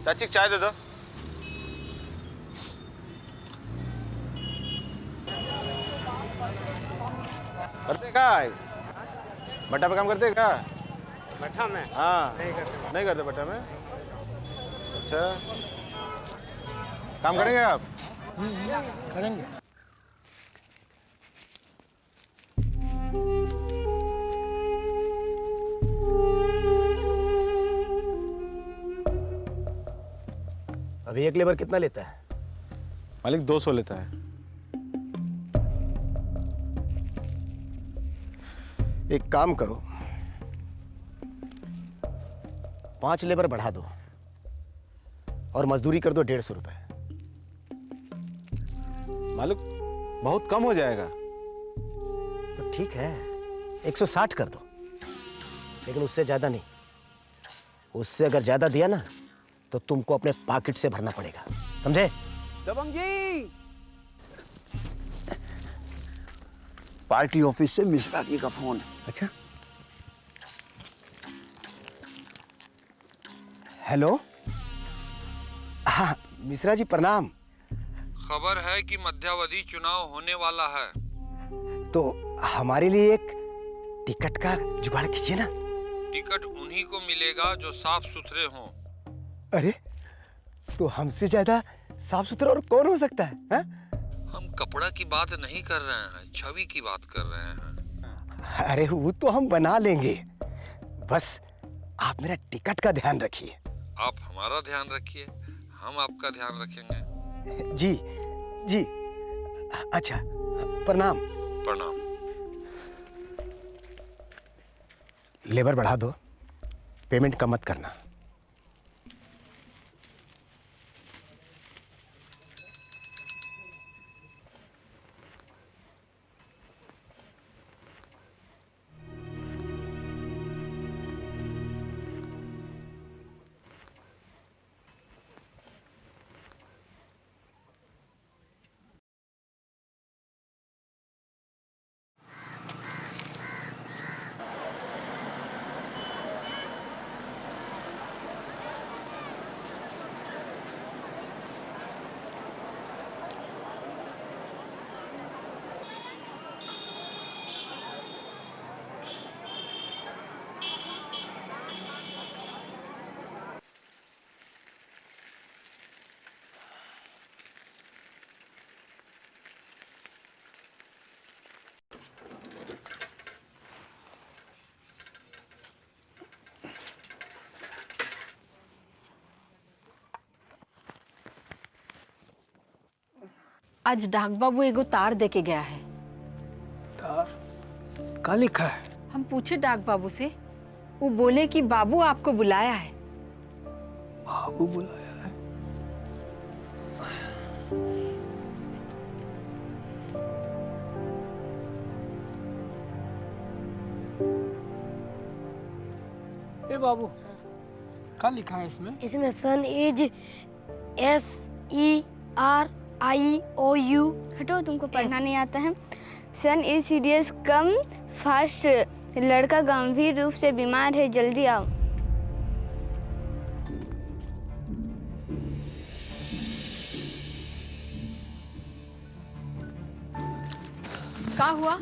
चाची चाय दे दो। करते क्या है? भट्टा पे काम करते क्या? भट्टा में? हाँ नहीं करते भट्टा में। अच्छा काम करेंगे आप? करेंगे। अभी एक लेबर कितना लेता है? मालिक 200 लेता है। एक काम करो, 5 लेबर बढ़ा दो और मजदूरी कर दो 150 रुपए। मालिक बहुत कम हो जाएगा। तो ठीक है 160 कर दो, लेकिन उससे ज्यादा नहीं। उससे अगर ज्यादा दिया ना तो तुमको अपने पॉकेट से भरना पड़ेगा, समझे? दबंग जी, पार्टी ऑफिस से मिश्रा जी का फोन। अच्छा, हेलो। हाँ मिश्रा जी प्रणाम। खबर है कि मध्यावधि चुनाव होने वाला है। तो हमारे लिए एक टिकट का जुगाड़ कीजिए ना। टिकट उन्हीं को मिलेगा जो साफ सुथरे हों। अरे तो हमसे ज्यादा साफ सुथरा और कौन हो सकता है, हा? हम कपड़ा की बात नहीं कर रहे हैं, छवि की बात कर रहे हैं। अरे वो तो हम बना लेंगे, बस आप मेरा टिकट का ध्यान रखिए। आप हमारा ध्यान रखिए, हम आपका ध्यान रखेंगे। जी जी। अच्छा प्रणाम। प्रणाम। लेबर बढ़ा दो, पेमेंट कम मत करना। आज डाक बाबू एगो तार दे के गया है। तार का लिखा है? हम पूछे डाक बाबू से, वो बोले कि बाबू आपको बुलाया है। बाबू बुलाया है? ए बाबू, क्या लिखा है इसमें? इसमें सन इज SERIOU। हटो, तुमको पढ़ना नहीं आता है। सन इज सीरियस कम फास्ट। लड़का गंभीर रूप से बीमार है, जल्दी आओ। क्या हुआ?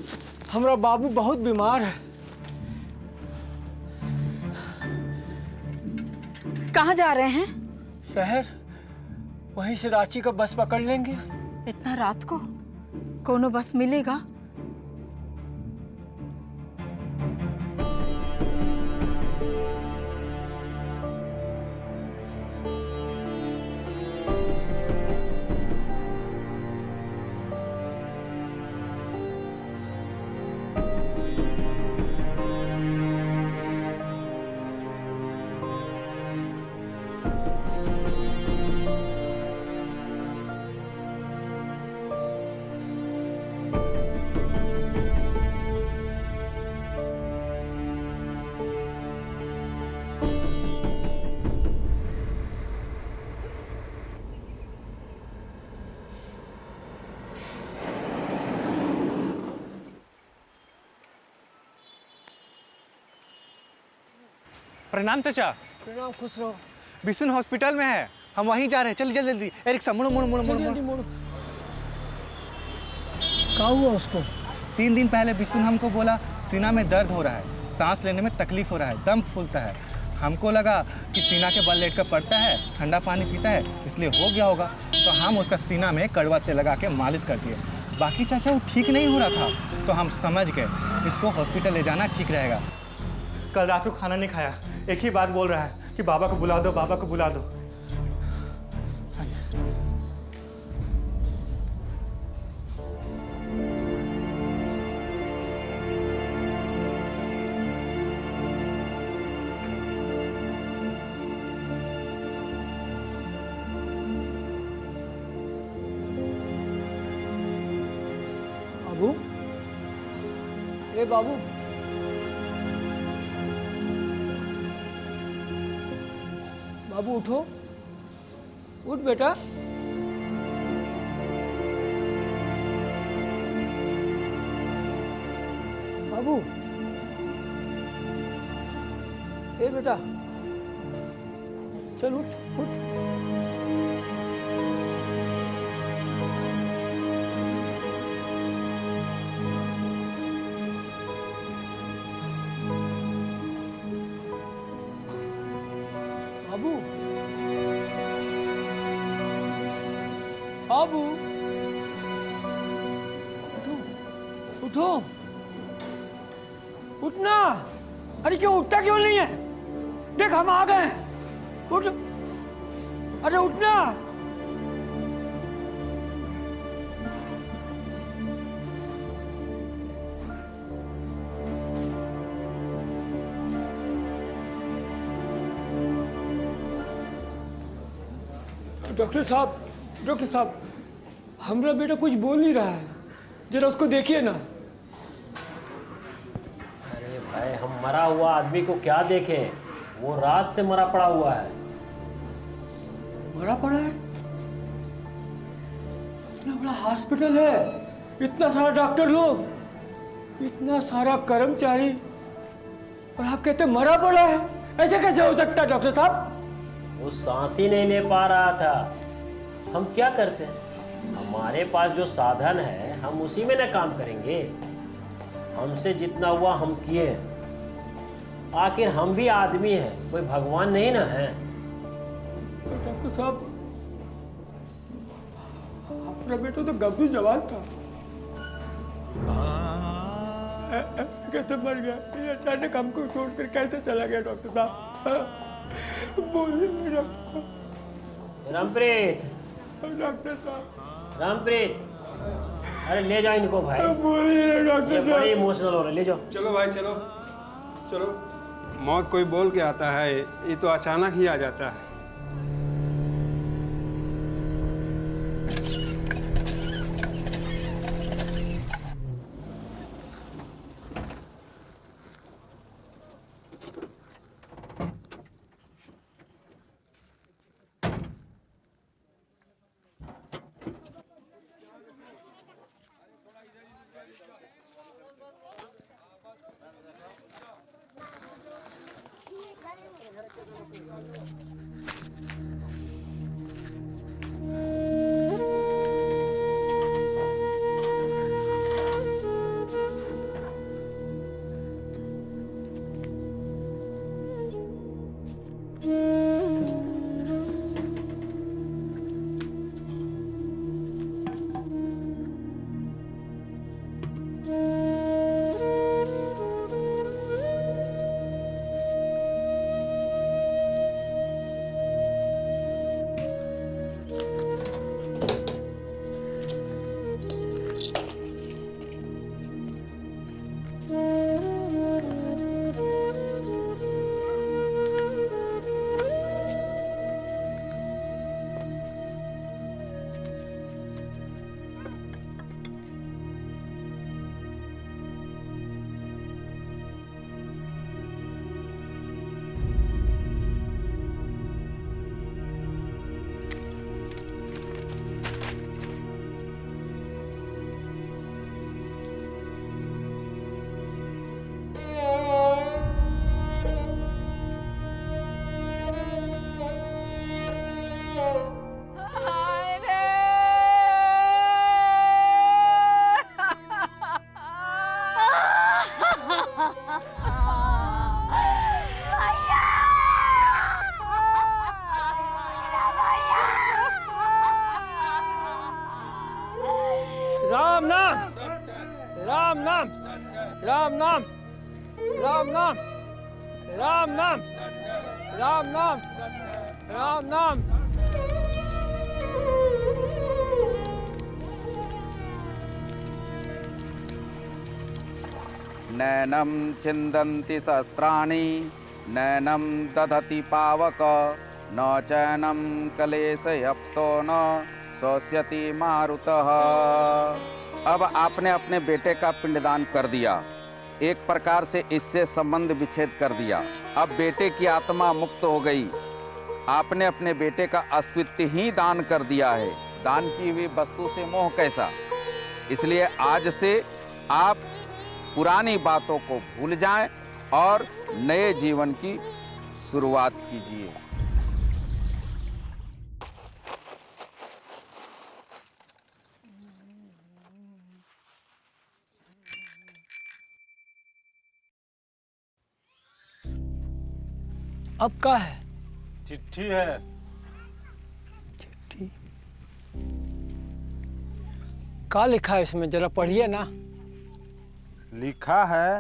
हमारा बाबू बहुत बीमार है। कहाँ जा रहे हैं? शहर, वहीं से रांची का बस पकड़ लेंगे। इतना रात को कोनो बस मिलेगा? प्रणाम चाचा। प्रणाम, खुश रहो। बिशुन हॉस्पिटल में है, हम वहीं जा रहे हैं, चल जल्दी जल्दी। ए रिक्शा मुड़ मुड़ मुड़ मुड़ जल्दी मुड़। मोड़। क्या हुआ उसको? 3 दिन पहले बिशु ने हमको बोला सीना में दर्द हो रहा है, सांस लेने में तकलीफ हो रहा है, दम फूलता है। हमको लगा कि सीना के बल लेट कर पड़ता है, ठंडा पानी पीता है, इसलिए हो गया होगा। तो हम उसका सीना में कड़वा तेल लगा के मालिश कर दिए। बाकी चाचा वो ठीक नहीं हो रहा था, तो हम समझ गए इसको हॉस्पिटल ले जाना ठीक रहेगा। कल रात को खाना नहीं खाया, एक ही बात बोल रहा है कि बाबा को बुला दो, बाबा को बुला दो। बाबू, ए बाबू, बाबू उठो, उठ बेटा। बाबू, ए बेटा, चल उठ उठ। बाबू, बाबू, उठो, उठो, उठना। अरे क्यों उठता क्यों नहीं है? देख हम आ गए हैं, उठ। अरे उठना। डॉक्टर साहब, हमारा बेटा कुछ बोल नहीं रहा है, जरा उसको देखिए ना। अरे भाई, हम मरा हुआ आदमी को क्या देखें? वो रात से मरा पड़ा हुआ है। मरा पड़ा है? इतना बड़ा हॉस्पिटल है, इतना सारा डॉक्टर लोग, इतना सारा कर्मचारी, और आप कहते मरा पड़ा है? ऐसे कैसे हो सकता है डॉक्टर साहब? वो सांस ही नहीं ले पा रहा था। हम क्या करते हैं? हमारे पास जो साधन है हम उसी में ना काम करेंगे। हमसे जितना हुआ हम किए। आखिर हम भी आदमी हैं, कोई भगवान नहीं ना है। डॉक्टर साहब, अपना बेटा तो गंभीर जवान था, ऐसे कैसे मर गया? ये अचानक हमको छोड़कर कैसे चला गया डॉक्टर साहब? बोलिए डॉक्टर। रामप्रीत, डॉक्टर साहब, रामप्रीत, अरे ले जाओ इनको भाई। बोलिए डॉक्टर साहब। बड़े इमोशनल हो रहे, ले जाओ। चलो भाई, चलो चलो। मौत कोई बोल के आता है, ये तो अचानक ही आ जाता है। राम नाम, राम नाम, राम नाम। नैनं छिन्दन्ति शस्त्राणि, नैनं दधति पावक, न चैनं कलेशयप्तो न शोष्यति मारुतः। अब आपने अपने बेटे का पिंडदान कर दिया, एक प्रकार से इससे संबंध विच्छेद कर दिया। अब बेटे की आत्मा मुक्त हो गई। आपने अपने बेटे का अस्तित्व ही दान कर दिया है। दान की हुई वस्तु से मोह कैसा? इसलिए आज से आप पुरानी बातों को भूल जाएं और नए जीवन की शुरुआत कीजिए। अब क्या है? चिट्ठी है। चिट्ठी? क्या लिखा है इसमें, जरा पढ़िए ना। लिखा है,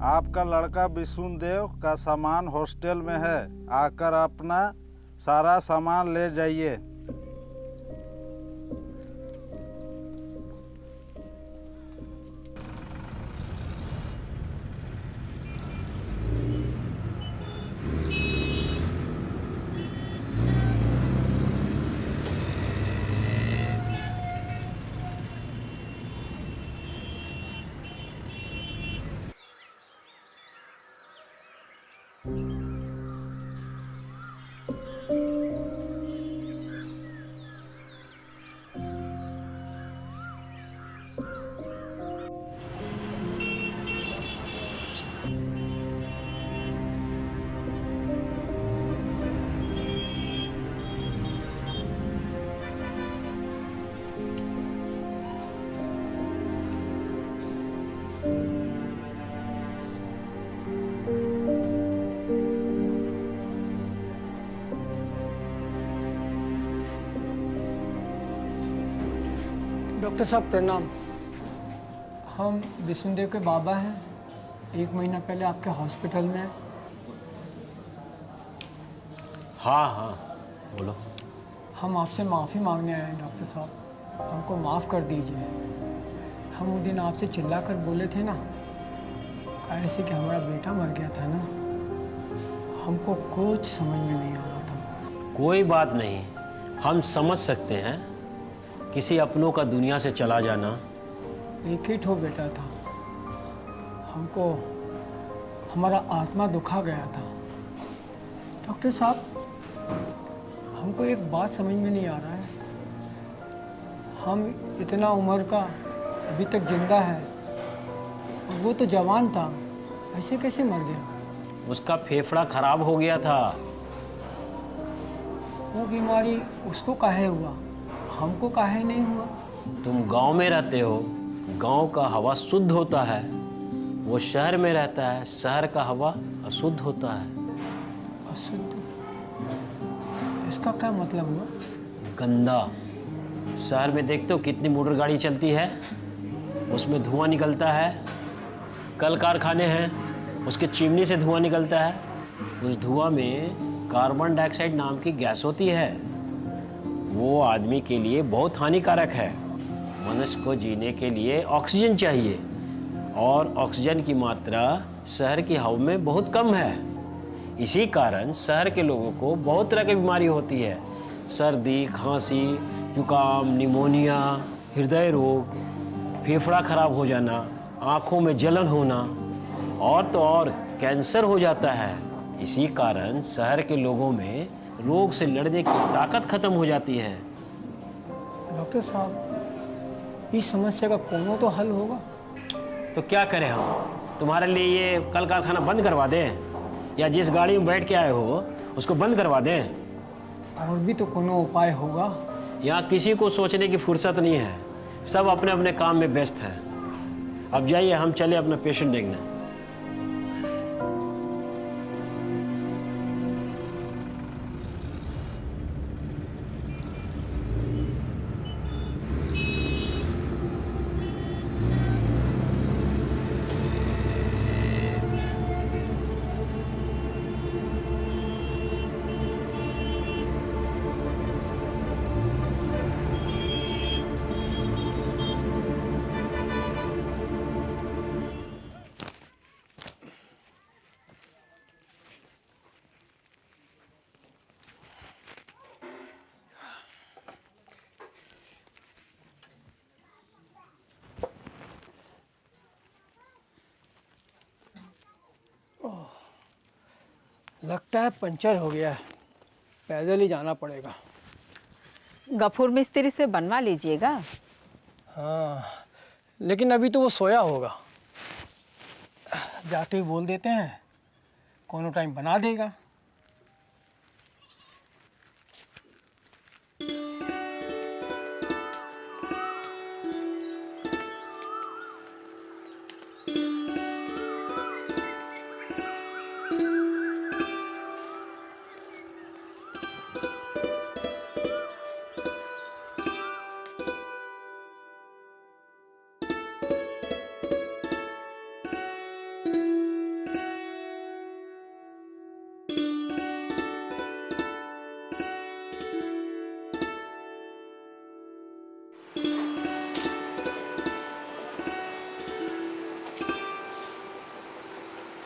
आपका लड़का विष्णुदेव का सामान हॉस्टल में है, आकर अपना सारा सामान ले जाइए। डॉक्टर साहब प्रणाम। हम विष्णुदेव के बाबा हैं। 1 महीना पहले आपके हॉस्पिटल में। हाँ हाँ बोलो। हम आपसे माफ़ी मांगने आए हैं डॉक्टर साहब, हमको माफ़ कर दीजिए। हम वो दिन आपसे चिल्ला कर बोले थे ना, ऐसे कि हमारा बेटा मर गया था ना, हमको कुछ समझ में नहीं आ रहा था। कोई बात नहीं, हम समझ सकते हैं। किसी अपनों का दुनिया से चला जाना। एक ही ठो बेटा था, हमको हमारा आत्मा दुखा गया था। डॉक्टर साहब, हमको एक बात समझ में नहीं आ रहा है, हम इतना उम्र का अभी तक जिंदा है और वो तो जवान था, ऐसे कैसे मर गया? उसका फेफड़ा खराब हो गया था। वो बीमारी उसको काहे हुआ, हमको काहे नहीं हुआ? तुम गांव में रहते हो, गांव का हवा शुद्ध होता है। वो शहर में रहता है, शहर का हवा अशुद्ध होता है। अशुद्ध? इसका क्या मतलब हुआ? गंदा। शहर में देखते हो कितनी मोटर गाड़ी चलती है, उसमें धुआं निकलता है। कल कारखाने हैं, उसके चिमनी से धुआं निकलता है। उस धुआं में कार्बन डाइऑक्साइड नाम की गैस होती है। वो आदमी के लिए बहुत हानिकारक है। मनुष्य को जीने के लिए ऑक्सीजन चाहिए और ऑक्सीजन की मात्रा शहर की हवा में बहुत कम है। इसी कारण शहर के लोगों को बहुत तरह की बीमारी होती है। सर्दी, खांसी, जुकाम, निमोनिया, हृदय रोग, फेफड़ा खराब हो जाना, आँखों में जलन होना और तो और कैंसर हो जाता है। इसी कारण शहर के लोगों में रोग से लड़ने की ताकत खत्म हो जाती है। डॉक्टर साहब, इस समस्या का कोनो तो हल होगा। तो क्या करें हम? तुम्हारे लिए ये कल कारखाना बंद करवा दें या जिस गाड़ी में बैठ के आए हो उसको बंद करवा दें? और भी तो कोनो उपाय होगा। यहाँ किसी को सोचने की फुर्सत नहीं है, सब अपने अपने काम में व्यस्त हैं। अब जाइए, हम चले अपना पेशेंट देखने। लगता है पंचर हो गया है, पैदल ही जाना पड़ेगा। गफूर मिस्त्री से बनवा लीजिएगा। हाँ, लेकिन अभी तो वो सोया होगा। जाते ही बोल देते हैं, कोनो टाइम बना देगा।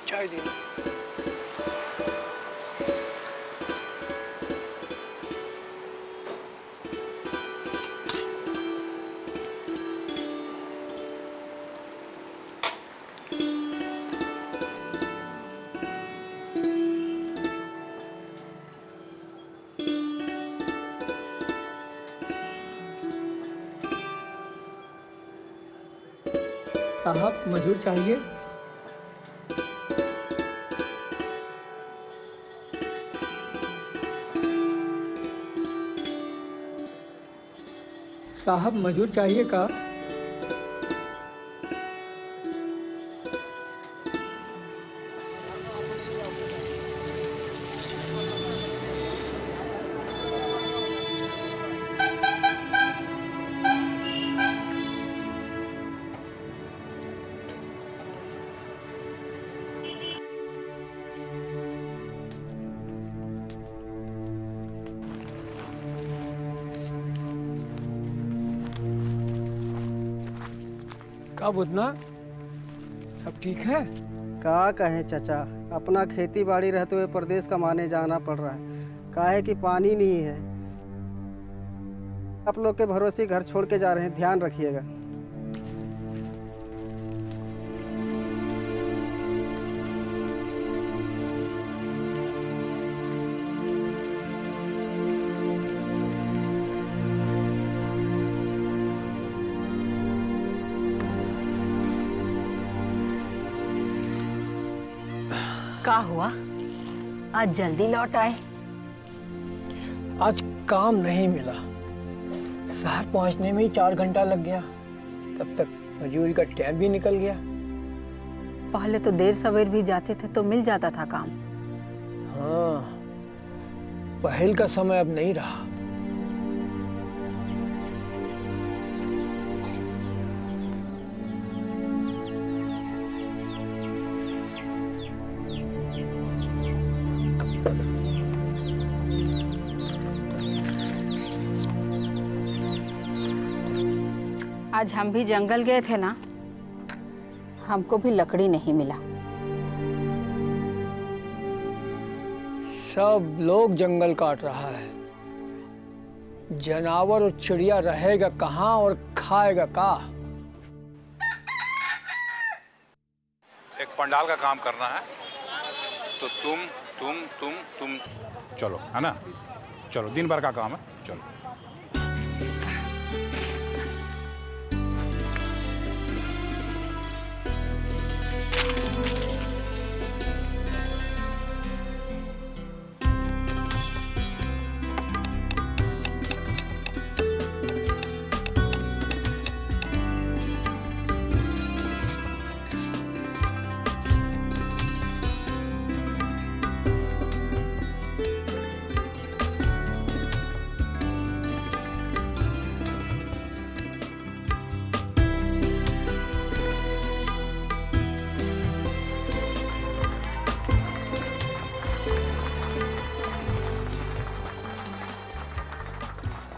चाय दे। साहब मजदूर चाहिए? साहब मजदूर चाहिए का? का बुधना, सब ठीक है? का कहें चाचा, अपना खेती बाड़ी रहते हुए प्रदेश कमाने जाना पड़ रहा है। काहे कि पानी नहीं है। आप लोग के भरोसे घर छोड़ के जा रहे हैं, ध्यान रखिएगा। का हुआ, आज जल्दी लौट आए? आज काम नहीं मिला, शहर पहुंचने में ही 4 घंटा लग गया। तब तक मजदूरी का टाइम भी निकल गया। पहले तो देर सवेर भी जाते थे तो मिल जाता था काम। हाँ, पहल का समय अब नहीं रहा। आज हम भी जंगल गए थे ना, हमको भी लकड़ी नहीं मिला। सब लोग जंगल काट रहा है। जानवर और चिड़िया रहेगा कहाँ और खाएगा का? एक पंडाल का काम करना है, तो तुम चलो, है ना? चलो, दिन भर का काम है, चलो।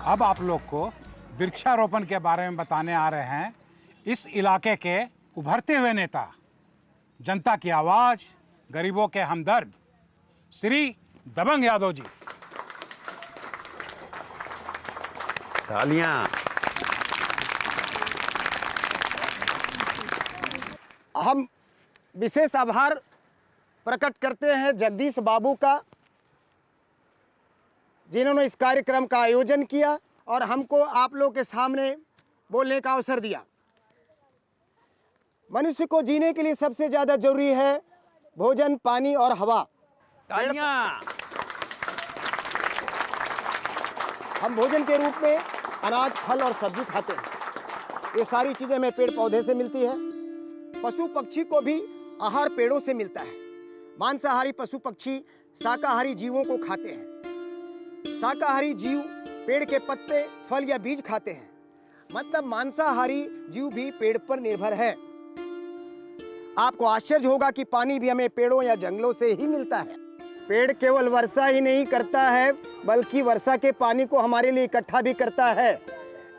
अब आप लोग को वृक्षारोपण के बारे में बताने आ रहे हैं इस इलाके के उभरते हुए नेता, जनता की आवाज, गरीबों के हमदर्द, श्री दबंग यादव जी। तालियां। हम विशेष आभार प्रकट करते हैं जगदीश बाबू का, जिन्होंने इस कार्यक्रम का आयोजन किया और हमको आप लोगों के सामने बोलने का अवसर दिया। मनुष्य को जीने के लिए सबसे ज़्यादा जरूरी है भोजन, पानी और हवा। हम भोजन के रूप में अनाज, फल और सब्जी खाते हैं। ये सारी चीज़ें हमें पेड़ पौधे से मिलती है। पशु पक्षी को भी आहार पेड़ों से मिलता है। मांसाहारी पशु पक्षी शाकाहारी जीवों को खाते हैं। शाकाहारी जीव पेड़ के पत्ते, फल या बीज खाते हैं। मतलब मांसाहारी जीव भी पेड़ पर निर्भर है। आपको आश्चर्य होगा कि पानी भी हमें पेड़ों या जंगलों से ही मिलता है। पेड़ केवल वर्षा ही नहीं करता है, बल्कि वर्षा के पानी को हमारे लिए इकट्ठा भी करता है।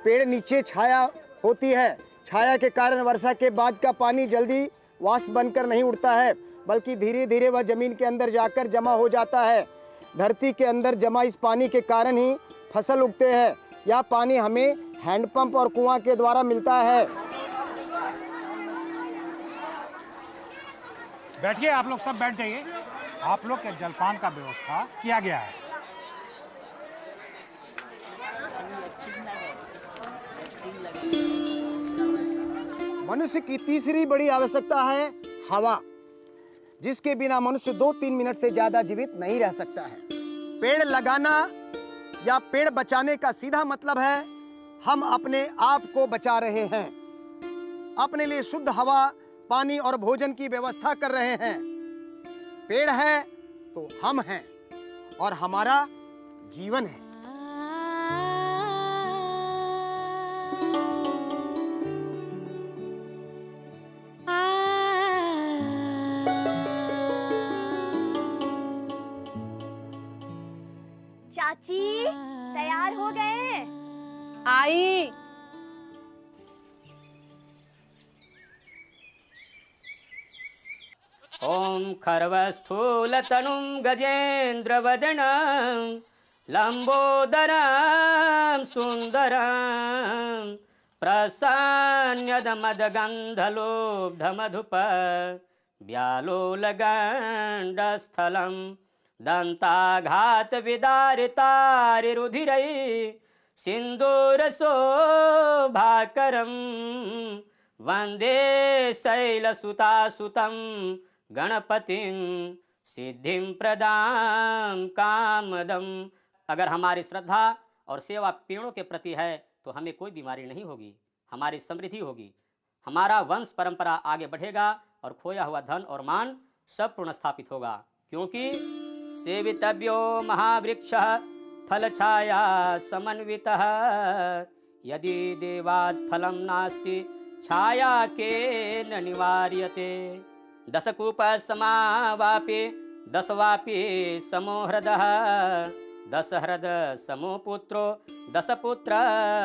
पेड़ नीचे छाया होती है। छाया के कारण वर्षा के बाद का पानी जल्दी वाष्प बनकर नहीं उड़ता है, बल्कि धीरे धीरे वह जमीन के अंदर जाकर जमा हो जाता है। धरती के अंदर जमा इस पानी के कारण ही फसल उगते हैं। यह पानी हमें हैंडपंप और कुआं के द्वारा मिलता है। बैठिए, आप लोग सब बैठ जाइए। आप लोग के जलपान का व्यवस्था किया गया है। मनुष्य की तीसरी बड़ी आवश्यकता है हवा, जिसके बिना मनुष्य 2-3 मिनट से ज्यादा जीवित नहीं रह सकता है। पेड़ लगाना या पेड़ बचाने का सीधा मतलब है हम अपने आप को बचा रहे हैं, अपने लिए शुद्ध हवा, पानी और भोजन की व्यवस्था कर रहे हैं। पेड़ है तो हम हैं और हमारा जीवन है। चाची तैयार हो गए? आई। ओम खर्वस्थूलतनुं गजेन्द्रवदनं लंबोदरं सुंदरं प्रसन्नदमदगन्धलोब्धमधुप व्यालोलगण्डस्थलं दन्ताघातविदारितारिरुधिरै सिन्दूरशोभाकरं वन्दे शैलसुतासुतं गणपतिं सिद्धिं प्रदां कामदम। अगर हमारी श्रद्धा और सेवा पेड़ों के प्रति है तो हमें कोई बीमारी नहीं होगी, हमारी समृद्धि होगी, हमारा वंश परंपरा आगे बढ़ेगा और खोया हुआ धन और मान सब पुनर्स्थापित होगा। क्योंकि सेवितव्यो महावृक्षः फलछाया समन्वितः यदि देवात् फलं नास्ति छाया केन निवार्यते। दशकूपसमावापि दशवापि समो हृदः दशहृद समो पुत्रो दशपुत्र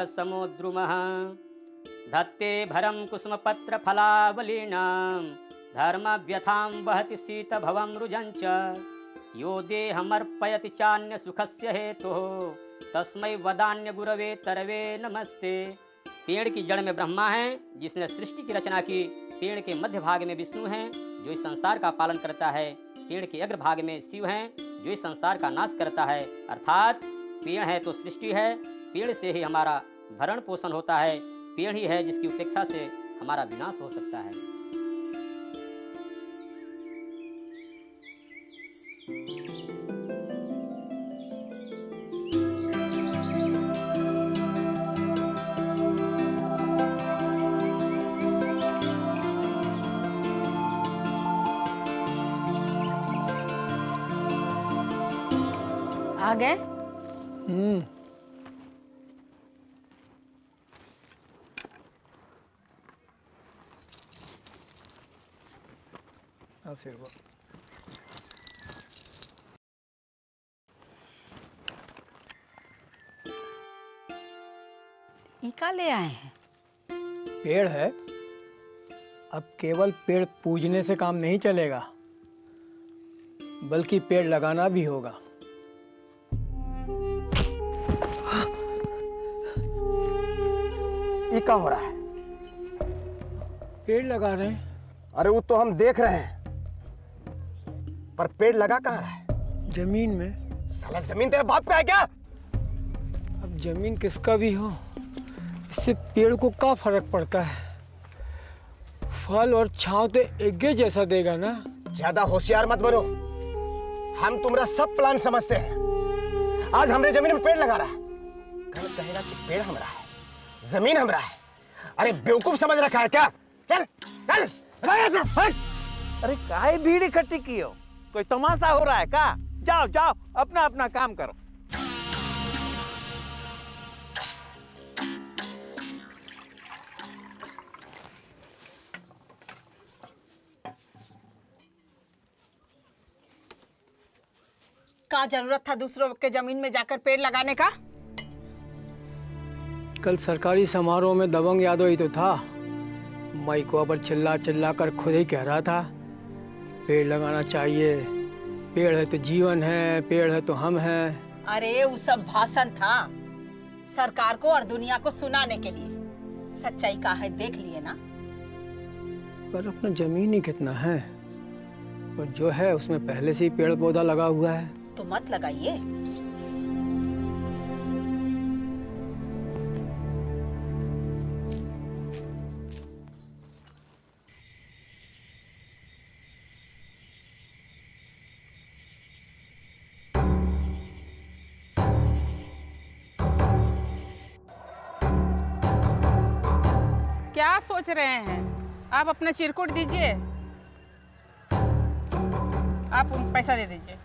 समो द्रुमः धत्ते भरं कुसुमपत्रफलावलीनां धर्मव्यथां वहति शीतभवं रुजञ्च यो देहमर्पयति चान्यसुखस्य हेतुः तस्मै वदान्य गुरवे तरवे नमस्ते। पेड़ की जड़ में ब्रह्मा है जिसने सृष्टि की रचना की। पेड़ के मध्य भाग में विष्णु हैं जो इस संसार का पालन करता है। पेड़ के अग्रभाग में शिव हैं जो इस संसार का नाश करता है। अर्थात पेड़ है तो सृष्टि है, पेड़ से ही हमारा भरण पोषण होता है, पेड़ ही है जिसकी उपेक्षा से हमारा विनाश हो सकता है। आ गए? आशीर्वाद। इका ले आए हैं? पेड़ है, अब केवल पेड़ पूजने से काम नहीं चलेगा, बल्कि पेड़ लगाना भी होगा। ये क्या हो रहा है? पेड़ लगा रहे हैं। अरे वो तो हम देख रहे हैं। पर पेड़ लगा कहाँ रहा है? जमीन में। साला जमीन तेरे बाप का है क्या? अब जमीन किसका भी हो, इससे पेड़ को क्या फर्क पड़ता है? फल और छांव तो एक ही जैसा देगा ना। ज्यादा होशियार मत बनो, हम तुम्हारा सब प्लान समझते हैं। आज हमने जमीन में पेड़ लगा रहा है, कल कहेगा कि पेड़ हमरा है, जमीन हमरा है। अरे बेवकूफ समझ रखा है क्या? चल चल हट। अरे काहे भीड़ इकट्ठी की हो? कोई तमाशा हो रहा है क्या? जाओ जाओ अपना अपना काम करो। क्या जरूरत था दूसरों के जमीन में जाकर पेड़ लगाने का? कल सरकारी समारोह में दबंग यादव ही तो था, माइकों पर चिल्ला चिल्ला कर खुद ही कह रहा था पेड़ लगाना चाहिए, पेड़ है तो जीवन है, पेड़ है तो हम हैं। अरे वो सब भाषण था सरकार को और दुनिया को सुनाने के लिए। सच्चाई का है देख लिए ना। पर अपना जमीन ही कितना है, और जो है उसमें पहले से ही पेड़ पौधा लगा हुआ है। तो मत लगाइए। क्या सोच रहे हैं? आप अपना चिरकुट दीजिए, आप पैसा दे दीजिए।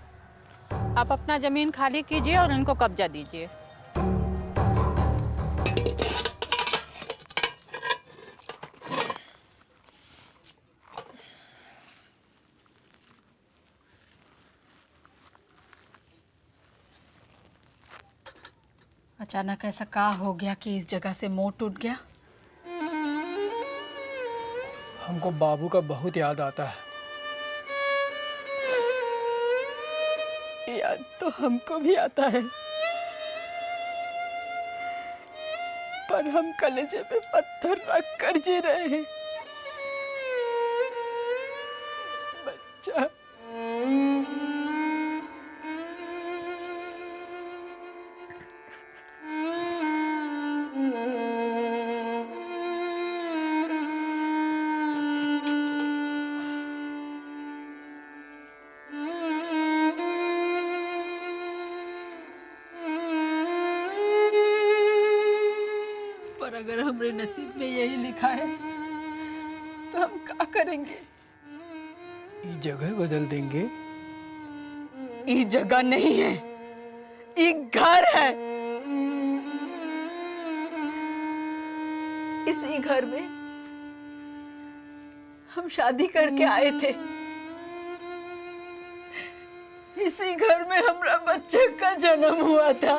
आप अपना जमीन खाली कीजिए और इनको कब्जा दीजिए। अचानक ऐसा क्या हो गया कि इस जगह से मोह टूट गया? हमको बाबू का बहुत याद आता है। याद तो हमको भी आता है, पर हम कलेजे पे पत्थर रख कर जी रहे हैं। बच्चा अगर हमारे नसीब में यही लिखा है तो हम क्या करेंगे? ये जगह बदल देंगे। ये जगह नहीं है, ये घर है। इसी घर में हम शादी करके आए थे। इसी घर में हमारा बच्चे का जन्म हुआ था।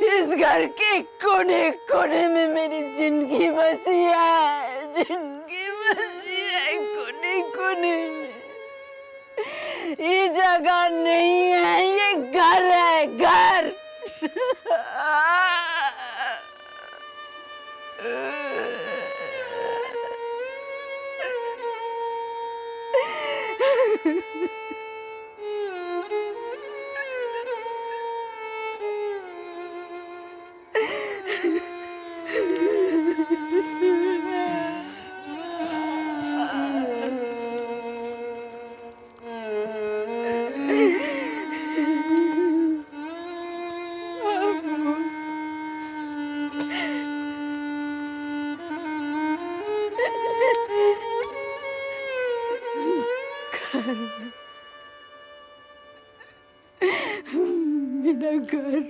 इस घर के कोने कोने में मेरी जिंदगी बसी है, जिंदगी बसी है कोने कोने में। ये जगह नहीं है, ये घर है, घर। मेरा घर।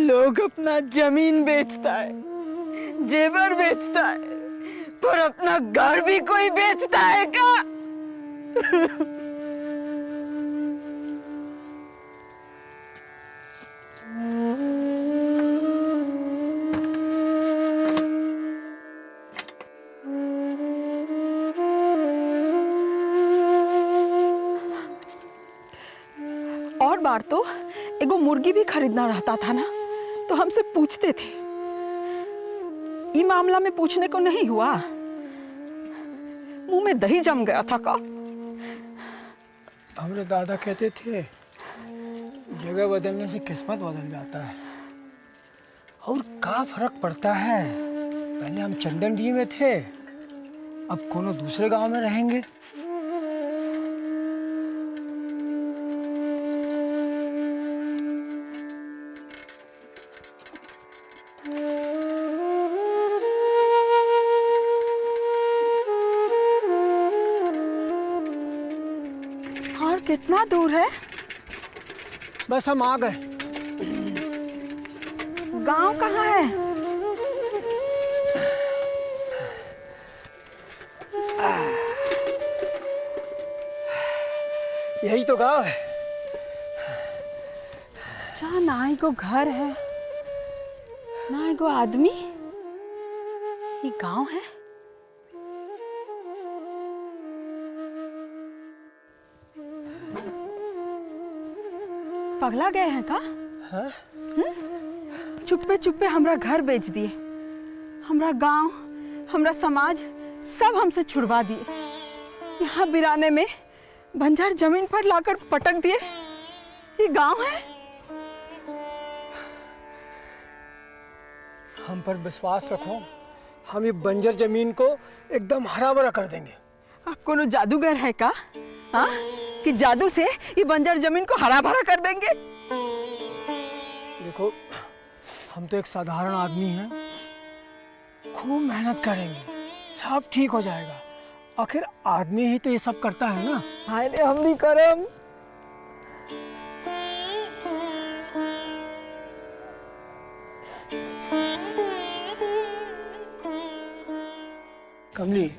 लोग अपना जमीन बेचता है, जेवर बेचता है, पर अपना घर भी कोई बेचता है क्या? बार तो एगो मुर्गी भी खरीदना रहता था ना, तो हमसे पूछते थे। ये मामला में पूछने को नहीं हुआ, मुंह में दही जम गया था का। हमारे दादा कहते थे जगह बदलने से किस्मत बदल जाता है। और क्या फर्क पड़ता है, पहले हम चंदनडी में थे, अब कोनो दूसरे गांव में रहेंगे। और कितना दूर है? बस हम आ गए। गांव कहाँ है? यही तो गांव है। जहाँ ना ही को घर है ना ही को आदमी, ये गांव है? पगला गए हैं का? हाँ? चुप्पे चुप्पे हमरा घर बेच दिए, हमरा गांव, हमरा समाज सब हमसे छुड़वा दिए। यहाँ बिराने में बंजर जमीन पर लाकर पटक दिए। ये गांव है? हम पर विश्वास रखो, हम ये बंजर जमीन को एकदम हरा भरा कर देंगे। आप कोनो जादूगर है का? हाँ? कि जादू से ये बंजर जमीन को हरा भरा कर देंगे? देखो, हम तो एक साधारण आदमी हैं, खूब मेहनत करेंगे, सब ठीक हो जाएगा। आखिर आदमी ही तो ये सब करता है ना। हाय रे हम नहीं करम। कमली,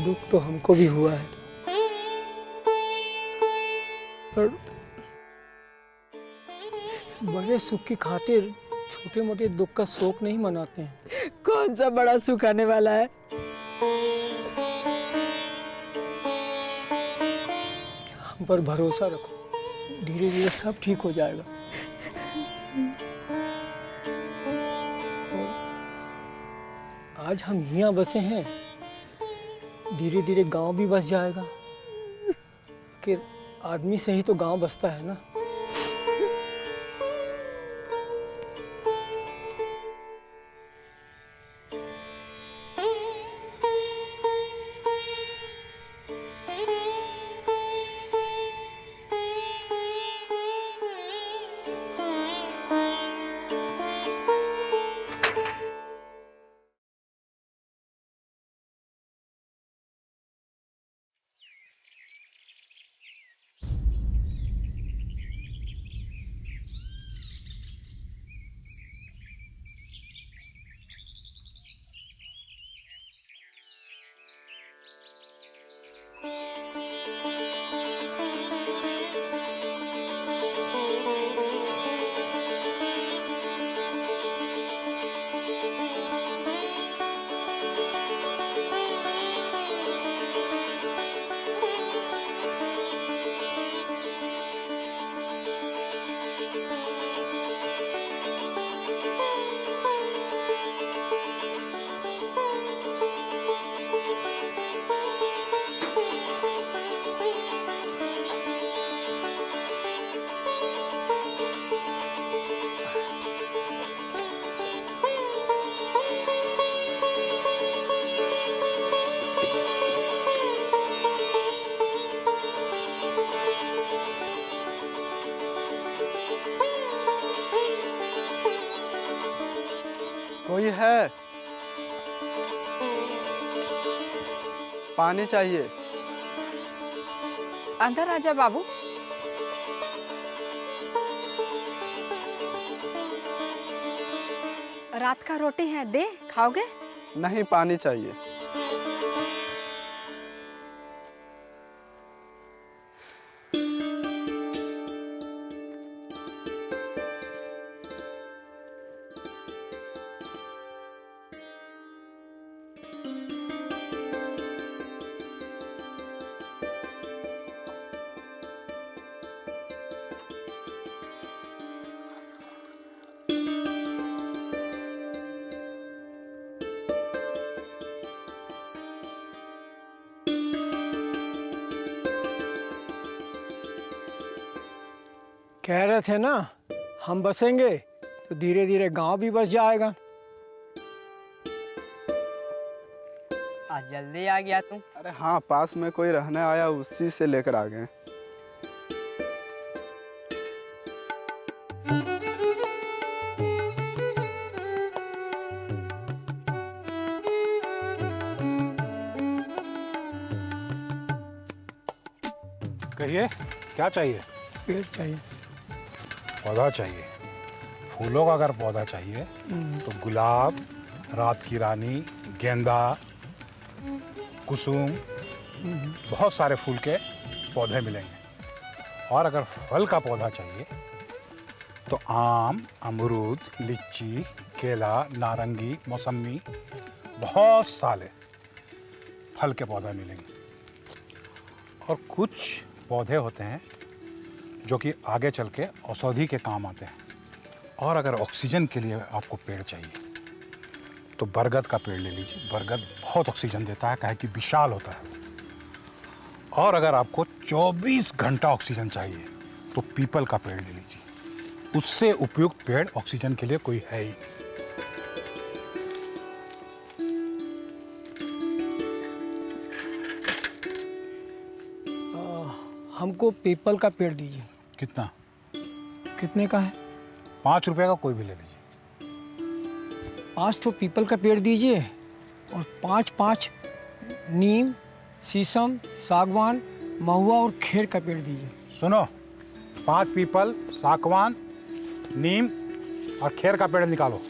दुख तो हमको भी हुआ है, पर बड़े सुख की खातिर छोटे मोटे दुख का शोक नहीं मनाते हैं। कौन सा बड़ा सुख आने वाला है? हम पर भरोसा रखो, धीरे धीरे सब ठीक हो जाएगा। आज हम यहाँ बसे हैं, धीरे धीरे गांव भी बस जाएगा। आखिर आदमी से ही तो गांव बसता है ना। कोई है? पानी चाहिए। अंदर आजा बाबू। रात का रोटी है, दे खाओगे? नहीं, पानी चाहिए। कह रहे थे ना हम बसेंगे तो धीरे धीरे गांव भी बस जाएगा। आज जल्दी आ गया तुम। अरे हाँ, पास में कोई रहने आया, उसी से लेकर आ गए। कहिए क्या चाहिए? पेड़ चाहिए। पौधा चाहिए। फूलों का अगर पौधा चाहिए तो गुलाब, रात की रानी, गेंदा, कुसुम, बहुत सारे फूल के पौधे मिलेंगे। और अगर फल का पौधा चाहिए तो आम, अमरूद, लीची, केला, नारंगी, मौसमी, बहुत सारे फल के पौधे मिलेंगे। और कुछ पौधे होते हैं जो कि आगे चल के औषधि के काम आते हैं। और अगर ऑक्सीजन के लिए आपको पेड़ चाहिए तो बरगद का पेड़ ले लीजिए। बरगद बहुत ऑक्सीजन देता है, काहे कि विशाल होता है। और अगर आपको 24 घंटा ऑक्सीजन चाहिए तो पीपल का पेड़ ले लीजिए। उससे उपयुक्त पेड़ ऑक्सीजन के लिए कोई है ही नहीं। हमको पीपल का पेड़ दीजिए। कितना? कितने का है? 5 रुपए का कोई भी ले लीजिए। 5 तो पीपल का पेड़ दीजिए और 5 नीम, शीशम, सागवान, महुआ और खेर का पेड़ दीजिए। सुनो, 5 पीपल, सागवान, नीम और खेर का पेड़ निकालो।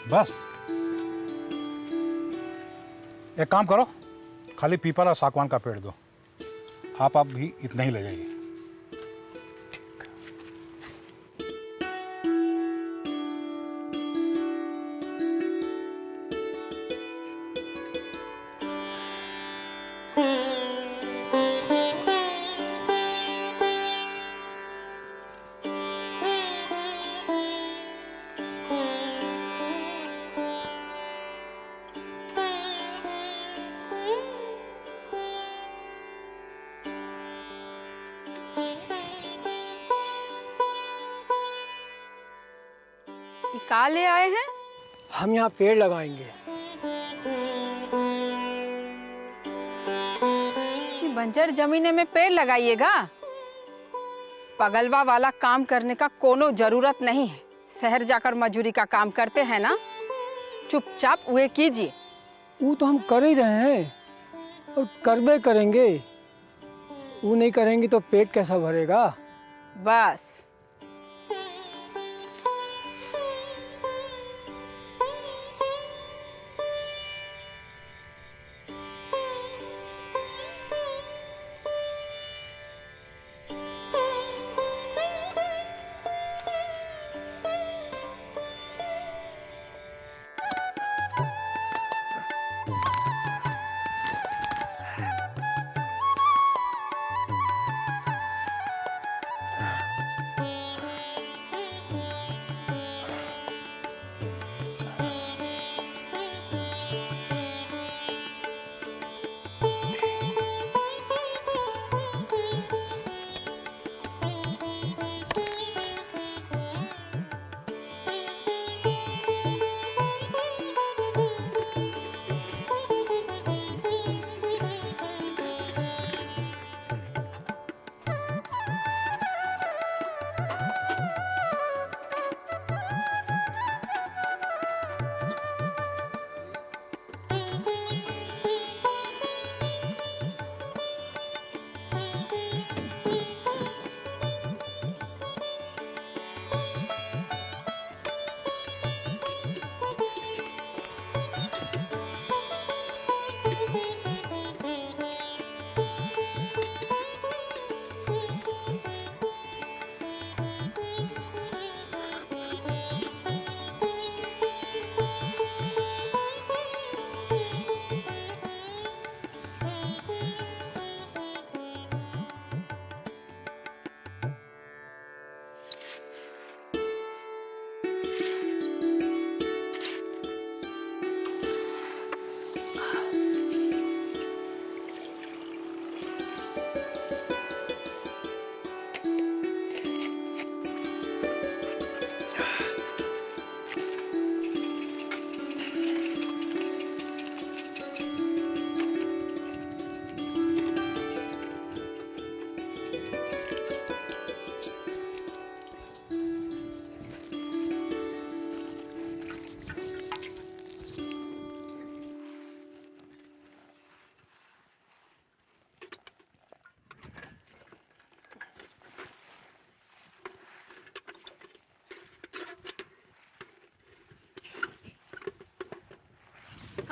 बस एक काम करो, खाली पीपल और सागवान का पेड़ दो। आप भी इतना ही ले जाइए। का ले आए हैं? हम यहाँ पेड़ लगाएंगे। बंजर जमीन में पेड़ लगाइएगा? पगलवा वाला काम करने का कोनो जरूरत नहीं है। शहर जाकर मजूरी का काम करते हैं ना, चुपचाप वे कीजिए। वो तो हम कर ही रहे हैं और करबे करेंगे। वो नहीं करेंगे तो पेट कैसा भरेगा? बस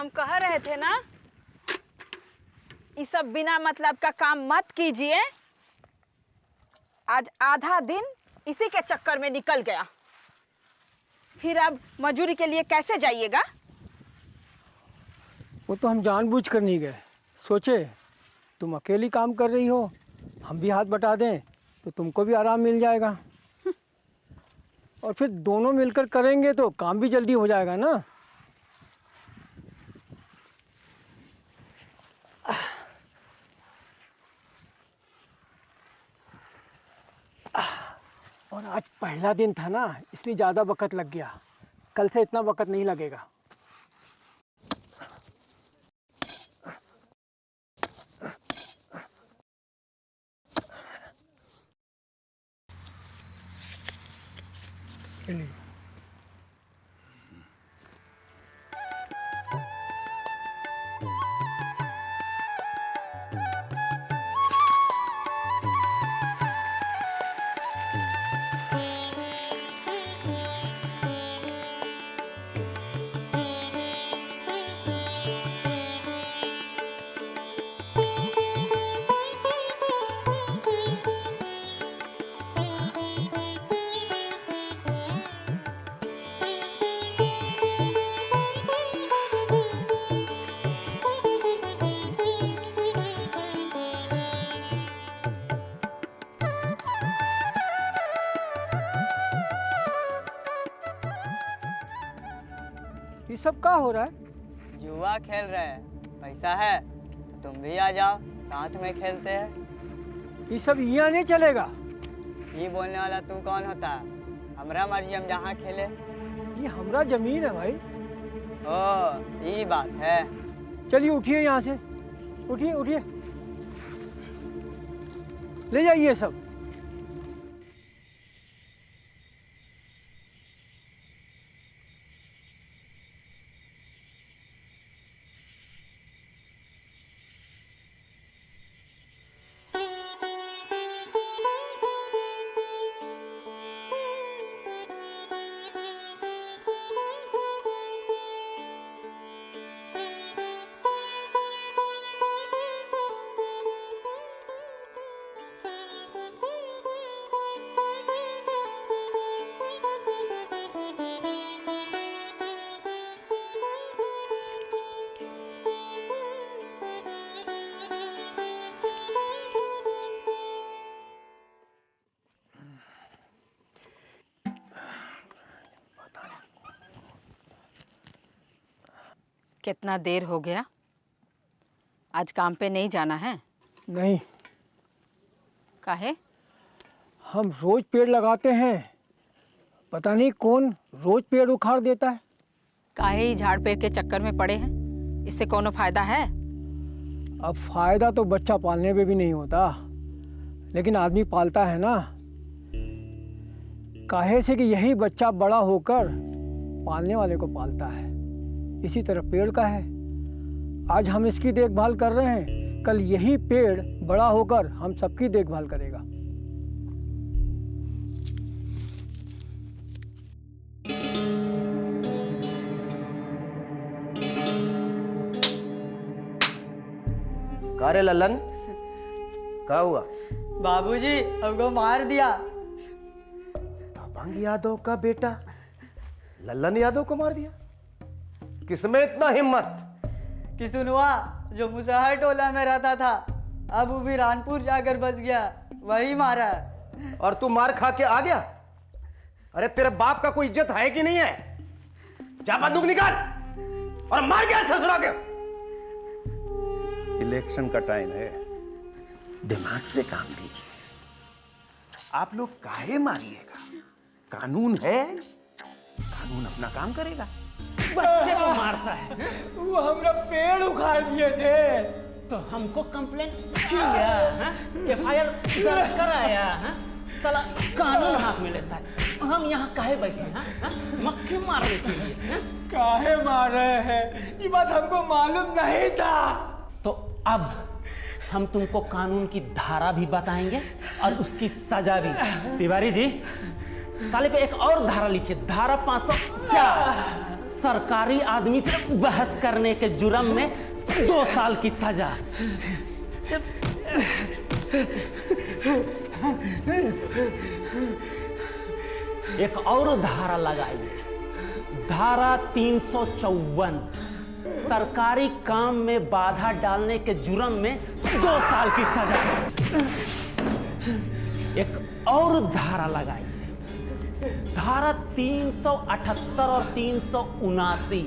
हम कह रहे थे ना, ये सब बिना मतलब का काम मत कीजिए। आज आधा दिन इसी के चक्कर में निकल गया, फिर अब मजूरी के लिए कैसे जाइएगा? वो तो हम जानबूझकर नहीं गए, सोचे तुम अकेली काम कर रही हो, हम भी हाथ बटा दें तो तुमको भी आराम मिल जाएगा, और फिर दोनों मिलकर करेंगे तो काम भी जल्दी हो जाएगा ना। और आज पहला दिन था ना, इसलिए ज़्यादा वक्त लग गया, कल से इतना वक्त नहीं लगेगा। चलिए। ये सब क्या हो रहा है? जुआ खेल रहे हैं, पैसा है तो तुम भी आ जाओ, साथ में खेलते हैं। ये सब यहाँ नहीं चलेगा। ये बोलने वाला तू कौन होता है? हमरा मर्जी, हम जहाँ खेले। ये हमरा जमीन है भाई। ओ ये बात है। चलिए उठिए यहाँ से, उठिए उठिए, ले जाइए सब। कितना देर हो गया? आज काम पे नहीं जाना है? नहीं। काहे? हम रोज पेड़ लगाते हैं, पता नहीं कौन रोज पेड़ उखाड़ देता है। काहे ही झाड़ पेड़ के चक्कर में पड़े हैं? इससे कोनो फायदा है? अब फायदा तो बच्चा पालने में भी नहीं होता, लेकिन आदमी पालता है ना, काहे से कि यही बच्चा बड़ा होकर पालने वाले को पालता है। इसी तरह पेड़ का है, आज हम इसकी देखभाल कर रहे हैं, कल यही पेड़ बड़ा होकर हम सबकी देखभाल करेगा। का रे लल्लन, क्या हुआ? बाबूजी हमको मार दिया। दबंग यादव का बेटा लल्लन यादव को मार दिया? किसमें इतना हिम्मत? किसुनवा जो मुसहर टोला में रहता था, अब वो भी रानपुर जाकर बस गया, वही मारा। और तू मार खा के आ गया? अरे तेरे बाप का कोई इज्जत है कि नहीं है? जा बंदूक निकाल और मार गया ससुरा के। इलेक्शन का टाइम है, दिमाग से काम लीजिए। आप लोग काहे मारिएगा? कानून है, कानून अपना काम करेगा। बच्चे को मारता है, वो हमरा पेड़ उखाड़ दिए थे तो हमको कंप्लेंट किया, FIR दर्ज कराया। साला कानून हाथ में लेता है, हम यहाँ काहे बैठे हैं? मक्खी मारने के लिए। काहे मार रहे हैं, ये बात हमको मालूम नहीं था। तो अब हम तुमको कानून की धारा भी बताएंगे और उसकी सजा भी। तिवारी जी, साले पे एक और धारा लिखिए, धारा 504। सरकारी आदमी से बहस करने के जुर्म में 2 साल की सजा। एक और धारा लगाइए, धारा 354, सरकारी काम में बाधा डालने के जुर्म में 2 साल की सजा। एक और धारा लगाइए, धारा 378 और 379,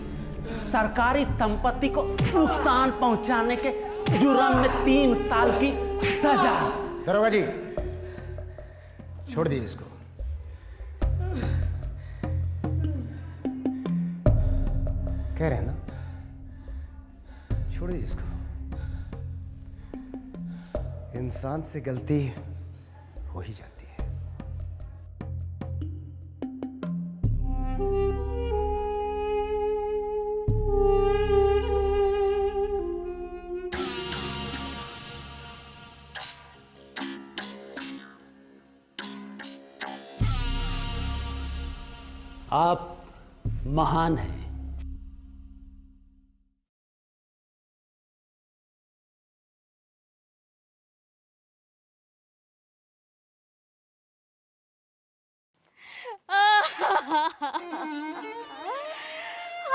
सरकारी संपत्ति को नुकसान पहुंचाने के जुर्म में 3 साल की सजा। दरोगा जी, छोड़ दीजिए इसको। कह रहे हैं ना, छोड़ दीजिए इसको। इंसान से गलती हो ही जाती है। आप महान हैं।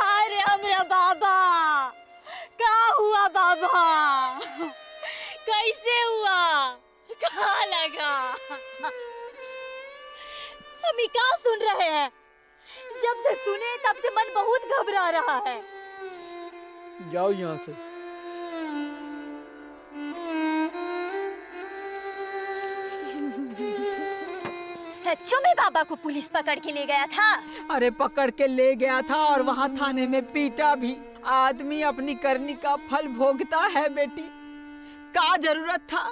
अरे हमरा बाबा, क्या हुआ बाबा? कैसे हुआ? कहाँ लगा? हम क्या सुन रहे हैं? जब से सुने तब से मन बहुत घबरा रहा है। जाओ यहाँ से। सच्चों में बाबा को पुलिस पकड़ के ले गया था? अरे पकड़ के ले गया था और वहाँ थाने में पीटा भी। आदमी अपनी करनी का फल भोगता है बेटी। क्या जरूरत था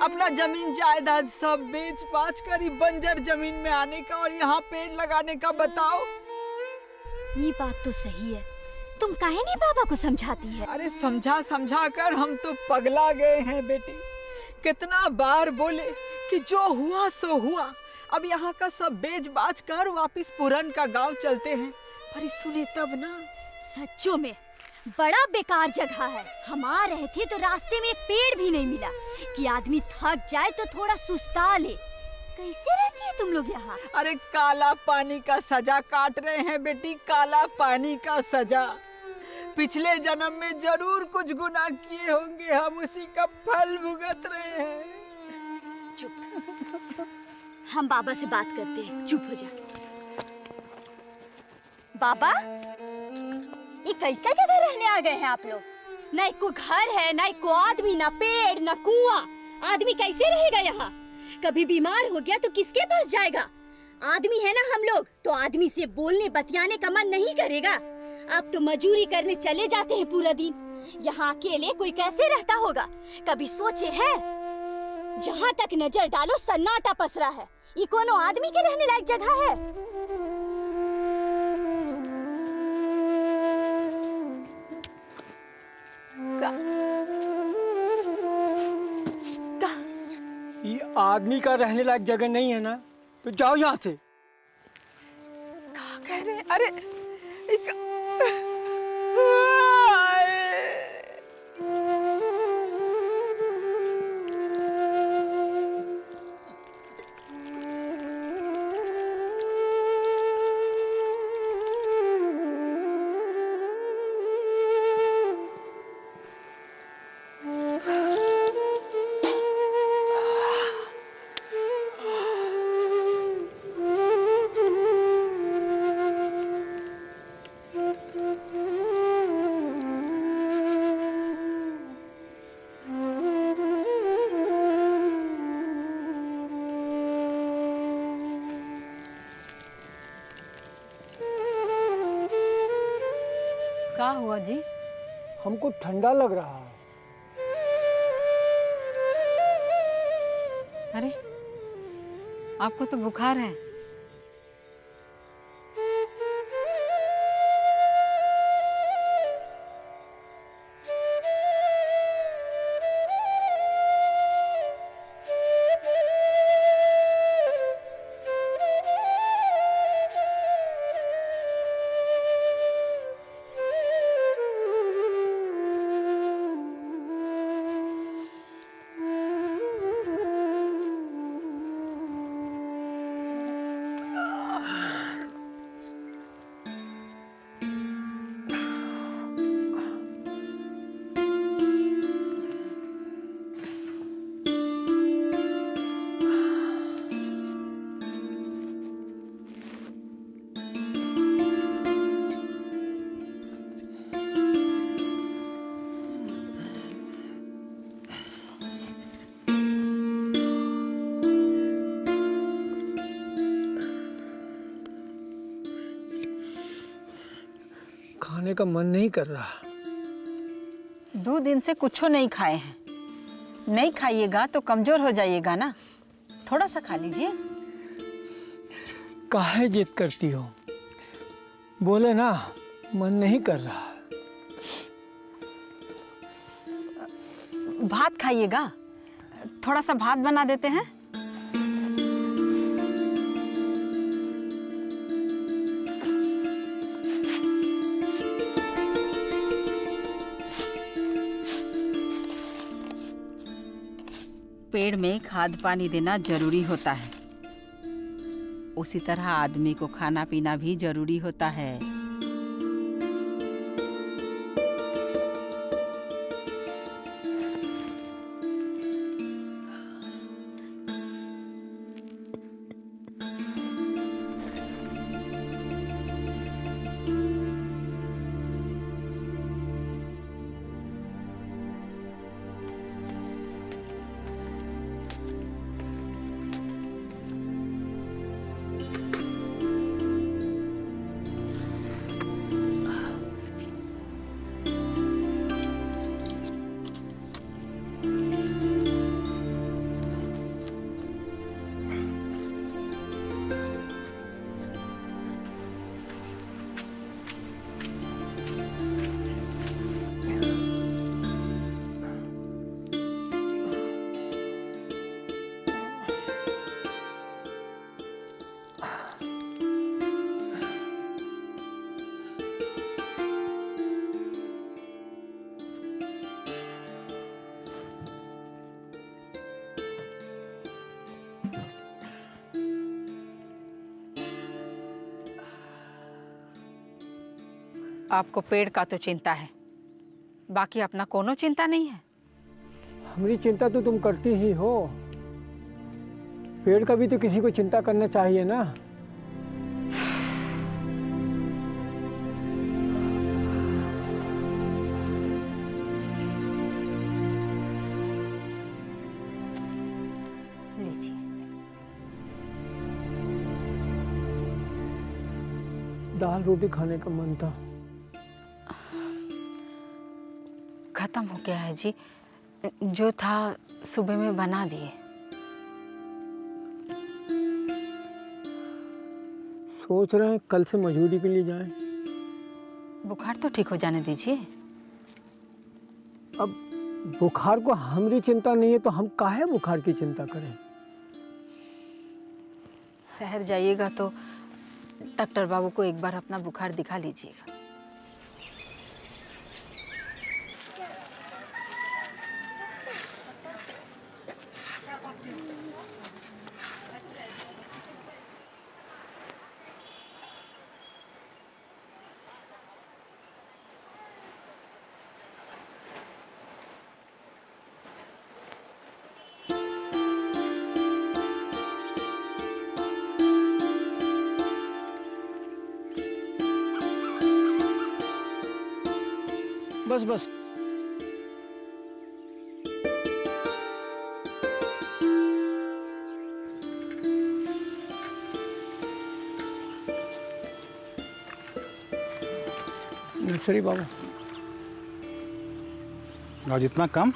अपना जमीन जायदाद सब बेच बाच कर ही बंजर जमीन में आने का और यहाँ पेड़ लगाने का? बताओ। ये बात तो सही है, तुम काहे नहीं बाबा को समझाती है? अरे समझा समझा कर हम तो पगला गए हैं बेटी। कितना बार बोले कि जो हुआ सो हुआ, अब यहाँ का सब बेच बाच कर वापिस पुरन का गांव चलते हैं। पर सुने तब ना। सच्चों में बड़ा बेकार जगह है। हम आ रहे थे तो रास्ते में एक पेड़ भी नहीं मिला कि आदमी थक जाए तो थोड़ा सुस्ता ले। कैसे रहती है तुम लोग यहाँ? अरे काला पानी का सजा काट रहे हैं बेटी, काला पानी का सजा। पिछले जन्म में जरूर कुछ गुनाह किए होंगे, हम उसी का फल भुगत रहे हैं। चुप। हम बाबा से बात करते हैं, चुप हो जा। बाबा, ये कैसा जगह रहने आ गए हैं आप लोग? ना एक को घर है, ना एक को आदमी, ना पेड़, ना कुआं। आदमी कैसे रहेगा यहाँ? कभी बीमार हो गया तो किसके पास जाएगा? आदमी है ना हम लोग, तो आदमी से बोलने बतियाने का मन नहीं करेगा। अब तो मजूरी करने चले जाते हैं पूरा दिन। यहाँ अकेले कोई कैसे रहता होगा? कभी सोचे है? जहाँ तक नजर डालो सन्नाटा पसरा है। ये कोनो आदमी के रहने लायक जगह है? ये आदमी का रहने लायक जगह नहीं है ना, तो जाओ यहाँ से। क्या कह रहे? अरे क्या हुआ जी? हमको ठंडा लग रहा है। अरे आपको तो बुखार है। खाने का मन नहीं कर रहा। 2 दिन से कुछ नहीं खाए हैं। नहीं खाइएगा तो कमजोर हो जाइएगा ना। थोड़ा सा खा लीजिए। काहे जिद करती हो? बोले ना मन नहीं कर रहा। भात खाइएगा। थोड़ा सा भात बना देते हैं। पेड़ में खाद पानी देना जरूरी होता है, उसी तरह आदमी को खाना पीना भी जरूरी होता है। आपको पेड़ का तो चिंता है, बाकी अपना कोनो चिंता नहीं है। हमारी चिंता तो तुम करती ही हो। पेड़ का भी तो किसी को चिंता करना चाहिए ना। लीजिए। दाल रोटी खाने का मन था। खत्म हो गया है जी, जो था सुबह में बना दिए। सोच रहे हैं कल से मजदूरी के लिए जाएं। बुखार तो ठीक हो जाने दीजिए। अब बुखार को हमारी चिंता नहीं है तो हम काहे बुखार की चिंता करें। शहर जाइएगा तो डॉक्टर बाबू को एक बार अपना बुखार दिखा लीजिएगा। बस बस। नर्सरी बाबू, आज इतना कम?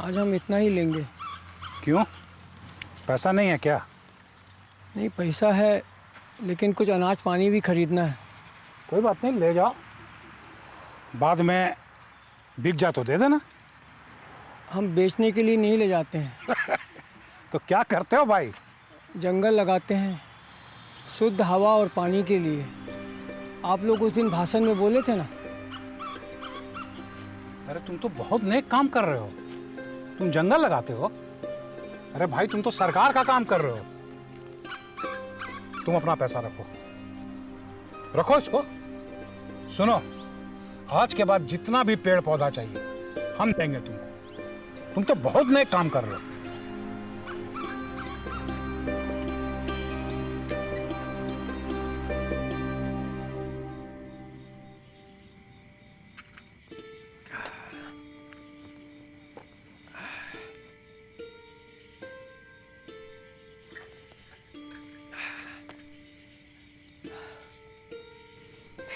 आज हम इतना ही लेंगे। क्यों? पैसा नहीं है क्या? नहीं, पैसा है लेकिन कुछ अनाज पानी भी खरीदना है। कोई बात नहीं, ले जाओ, बाद में बिक जा तो दे देना। हम बेचने के लिए नहीं ले जाते हैं। तो क्या करते हो भाई? जंगल लगाते हैं शुद्ध हवा और पानी के लिए। आप लोग उस दिन भाषण में बोले थे ना। अरे तुम तो बहुत नेक काम कर रहे हो। तुम जंगल लगाते हो। अरे भाई तुम तो सरकार का काम कर रहे हो। तुम अपना पैसा रखो, रखो इसको। सुनो, आज के बाद जितना भी पेड़ पौधा चाहिए हम देंगे तुमको। तुम तो बहुत नेक काम कर रहे हो।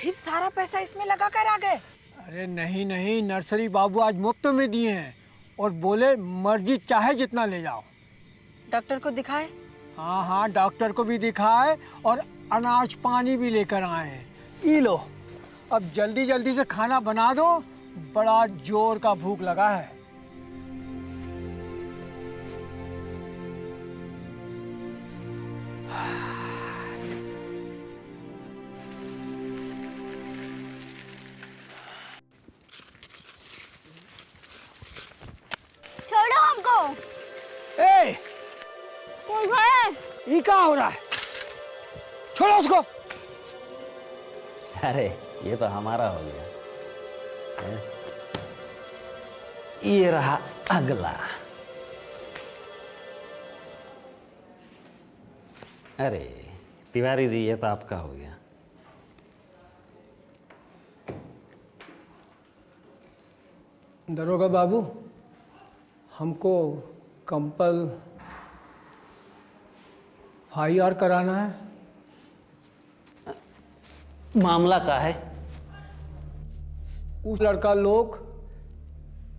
फिर सारा पैसा इसमें लगा कर आ गए? अरे नहीं नहीं, नर्सरी बाबू आज मुफ्त में दिए हैं और बोले मर्जी चाहे जितना ले जाओ। डॉक्टर को दिखाए? हाँ हाँ, डॉक्टर को भी दिखाए और अनाज पानी भी लेकर आए हैं। ई लो, अब जल्दी जल्दी से खाना बना दो, बड़ा जोर का भूख लगा है। छोड़ो हमको। ए, मुझे ये क्या हो रहा है? छोड़ो उसको। अरे ये तो हमारा हो गया। ये रहा अगला। अरे तिवारी जी, ये तो आपका हो गया। दरोगा बाबू, हमको कंपल FIR कराना है। मामला क्या है? उस लड़का लोग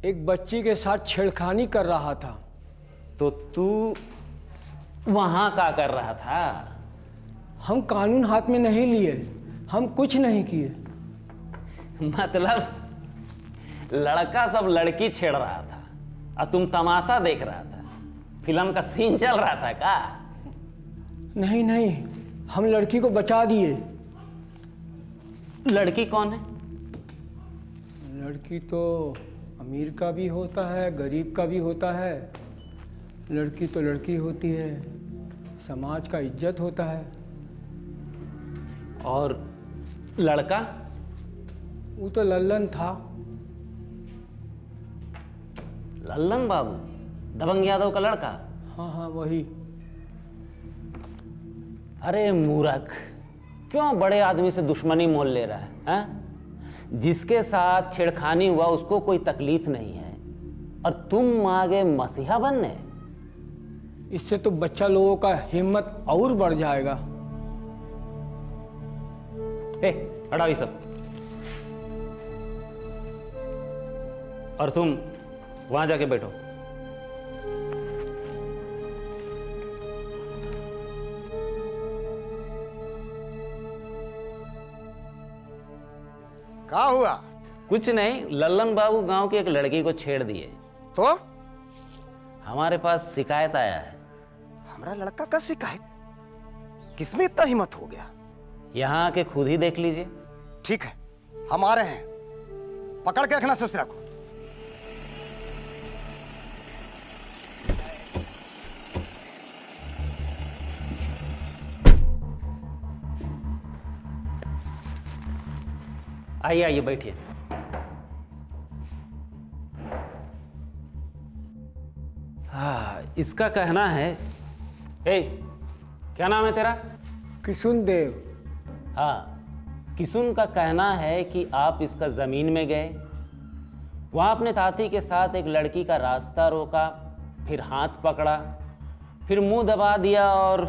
एक बच्ची के साथ छेड़खानी कर रहा था। तो तू वहां क्या कर रहा था? हम कानून हाथ में नहीं लिए, हम कुछ नहीं किए। मतलब लड़का सब लड़की छेड़ रहा था और तुम तमाशा देख रहा था? फिल्म का सीन चल रहा था क्या? नहीं नहीं, हम लड़की को बचा दिए। लड़की कौन है? लड़की तो अमीर का भी होता है, गरीब का भी होता है। लड़की तो लड़की होती है, समाज का इज्जत होता है। और लड़का? वो तो लल्लन था। लल्लन बाबू, दबंग यादव का लड़का? हाँ हाँ, वही। अरे मूर्ख, क्यों बड़े आदमी से दुश्मनी मोल ले रहा है, हैं? जिसके साथ छेड़खानी हुआ उसको कोई तकलीफ नहीं है और तुम आगे मसीहा बनने? इससे तो बच्चा लोगों का हिम्मत और बढ़ जाएगा। हटाओ ये सब। और तुम वहां जाके बैठो। क्या हुआ? कुछ नहीं, लल्लन बाबू गांव की एक लड़की को छेड़ दिए। तो हमारे पास शिकायत आया है। हमारा लड़का का शिकायत? किसमें इतना हिम्मत हो गया? यहाँ आके खुद ही देख लीजिए। ठीक है, हम आ रहे हैं। पकड़ के रखना ससुरा को। आइए आइए, बैठिए। हाँ, इसका कहना है, क्या नाम है तेरा? किशुन देव। हाँ, किशुन का कहना है कि आप इसका जमीन में गए, वहां अपने साथी के साथ एक लड़की का रास्ता रोका, फिर हाथ पकड़ा, फिर मुंह दबा दिया और...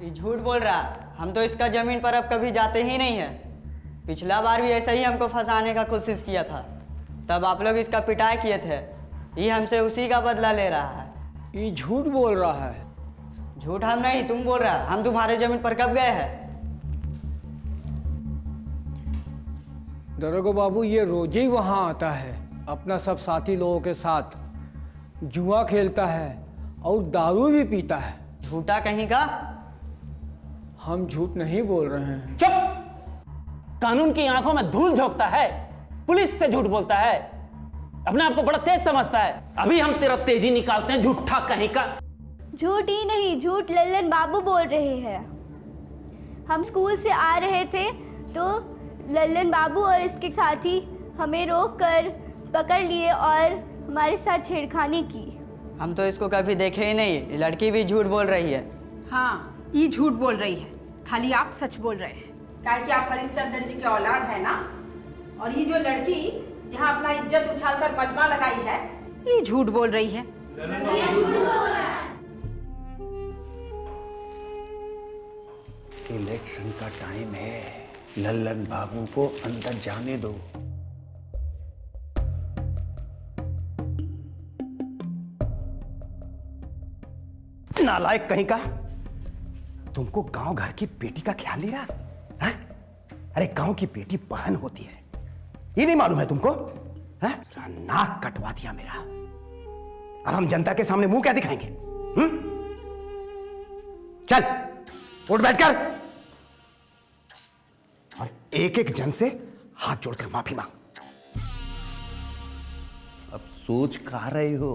ये झूठ बोल रहा है। हम तो इसका जमीन पर अब कभी जाते ही नहीं है। पिछला बार भी ऐसा ही हमको फंसाने का कोशिश किया था, तब आप लोग इसका पिटाई किए थे। ये हमसे उसी का बदला ले रहा है। ये झूठ बोल रहा है। झूठ हम नहीं, तुम बोल रहा है। हम तुम्हारे जमीन पर कब गए हैं? दरोगा बाबू, ये रोज ही वहां आता है, अपना सब साथी लोगों के साथ जुआ खेलता है और दारू भी पीता है। झूठा कहीं का। हम झूठ नहीं बोल रहे हैं। चुप! कानून की आंखों में धूल झोंकता है, पुलिस से झूठ बोलता है, अपने आप को बड़ा तेज समझता है। अभी हम तेरा तेजी निकालते हैं, झूठा कहीं का। झूठ ही नहीं, झूठ लल्लन बाबू बोल रहे हैं। हम स्कूल से आ रहे थे तो लल्लन बाबू और इसके साथी हमें रोक कर पकड़ लिए और हमारे साथ छेड़खानी की। हम तो इसको कभी देखे ही नहीं। ये लड़की भी झूठ बोल रही है। हाँ, ये झूठ बोल रही है, खाली आप सच बोल रहे हैं। काहे कि आप हरिश्चंद्र जी के औलाद है ना। और ये जो लड़की यहाँ अपना इज्जत उछाल कर मजमा लगाई है, ये झूठ बोल रही है। इलेक्शन का टाइम है, लल्लन बाबू को अंदर जाने दो। नालायक कहीं का, तुमको गांव घर की बेटी का ख्याल नहीं रहा है? अरे गांव की बेटी बहन होती है, ये नहीं मालूम है तुमको? है? नाक कटवा दिया मेरा। अब हम जनता के सामने मुंह क्या दिखाएंगे? चल उठ बैठकर और एक एक जन से हाथ जोड़कर माफी मांग। अब सोच कहा रहे हो?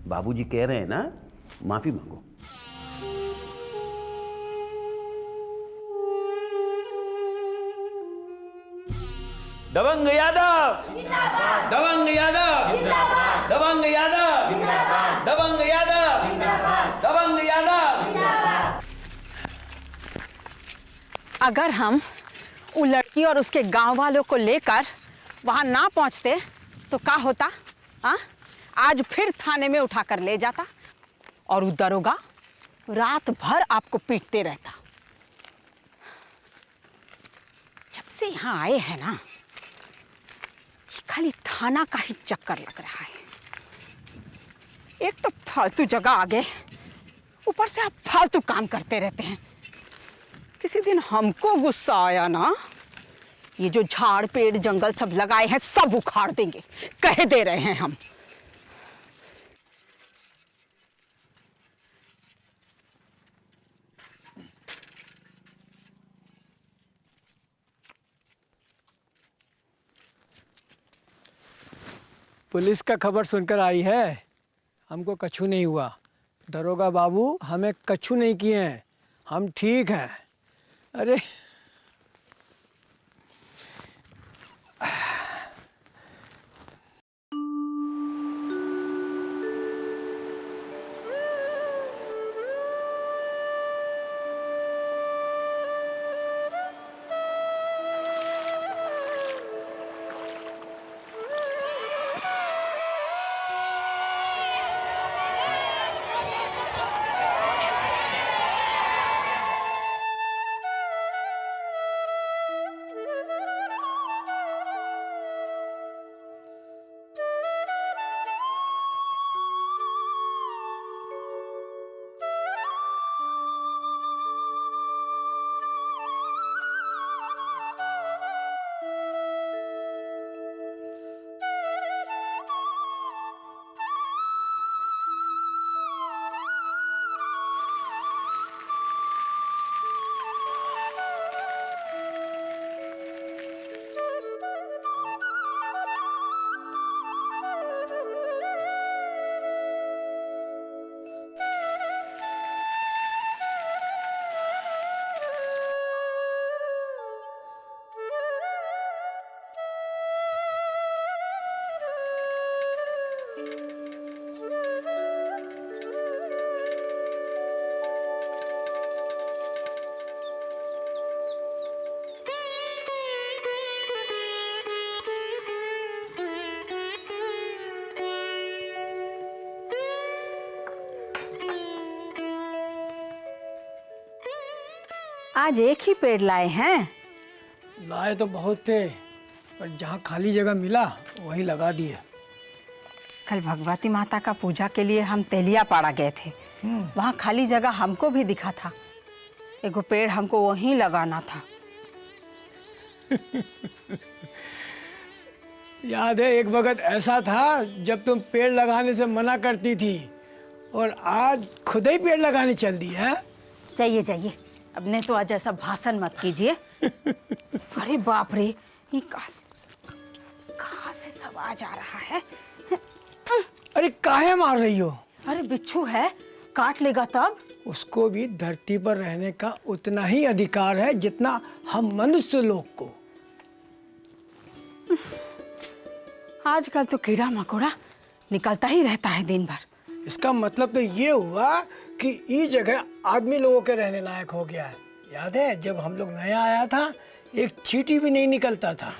बाबूजी कह रहे हैं ना, माफी मांगो। दबंग यादव जिंदाबाद, दबंग यादव जिंदाबाद, दबंग यादव जिंदाबाद, दबंग यादव जिंदाबाद, दबंग यादव जिंदाबाद। अगर हम वो लड़की और उसके गांव वालों को लेकर वहां ना पहुंचते तो क्या होता? हाँ, आज फिर थाने में उठाकर ले जाता और वो दरोगा रात भर आपको पीटते रहता। जब से यहाँ आए हैं ना, खाली थाना का ही चक्कर लग रहा है। एक तो फालतू जगह आ गए, ऊपर से आप फालतू काम करते रहते हैं। किसी दिन हमको गुस्सा आया ना, ये जो झाड़ पेड़ जंगल सब लगाए हैं सब उखाड़ देंगे, कह दे रहे हैं हम। पुलिस का खबर सुनकर आई है, हमको कछु नहीं हुआ। दरोगा बाबू हमें कछु नहीं किए हैं, हम ठीक हैं। अरे आज एक ही पेड़ लाए हैं? लाए तो बहुत थे, पर जहाँ खाली जगह मिला वहीं लगा दिए। कल भगवती माता का पूजा के लिए हम तेलिया पाड़ा गए थे, वहाँ खाली जगह हमको भी दिखा था। एगो पेड़ हमको वहीं लगाना था। याद है एक वक्त ऐसा था जब तुम पेड़ लगाने से मना करती थी, और आज खुद ही पेड़ लगाने चल दी है। जाइए जाइए, अब नहीं तो आज ऐसा भाषण मत कीजिए। अरे बाप रे, ये कहाँ से सब आ जा रहा है? अरे काहे मार रही हो? अरे बिच्छू है, काट लेगा तब। उसको भी धरती पर रहने का उतना ही अधिकार है जितना हम मनुष्य लोग को। आजकल तो कीड़ा मकोड़ा निकलता ही रहता है दिन भर। इसका मतलब तो ये हुआ कि ये जगह आदमी लोगों के रहने लायक हो गया है। याद है जब हम लोग नया आया था, एक चींटी भी नहीं निकलता था।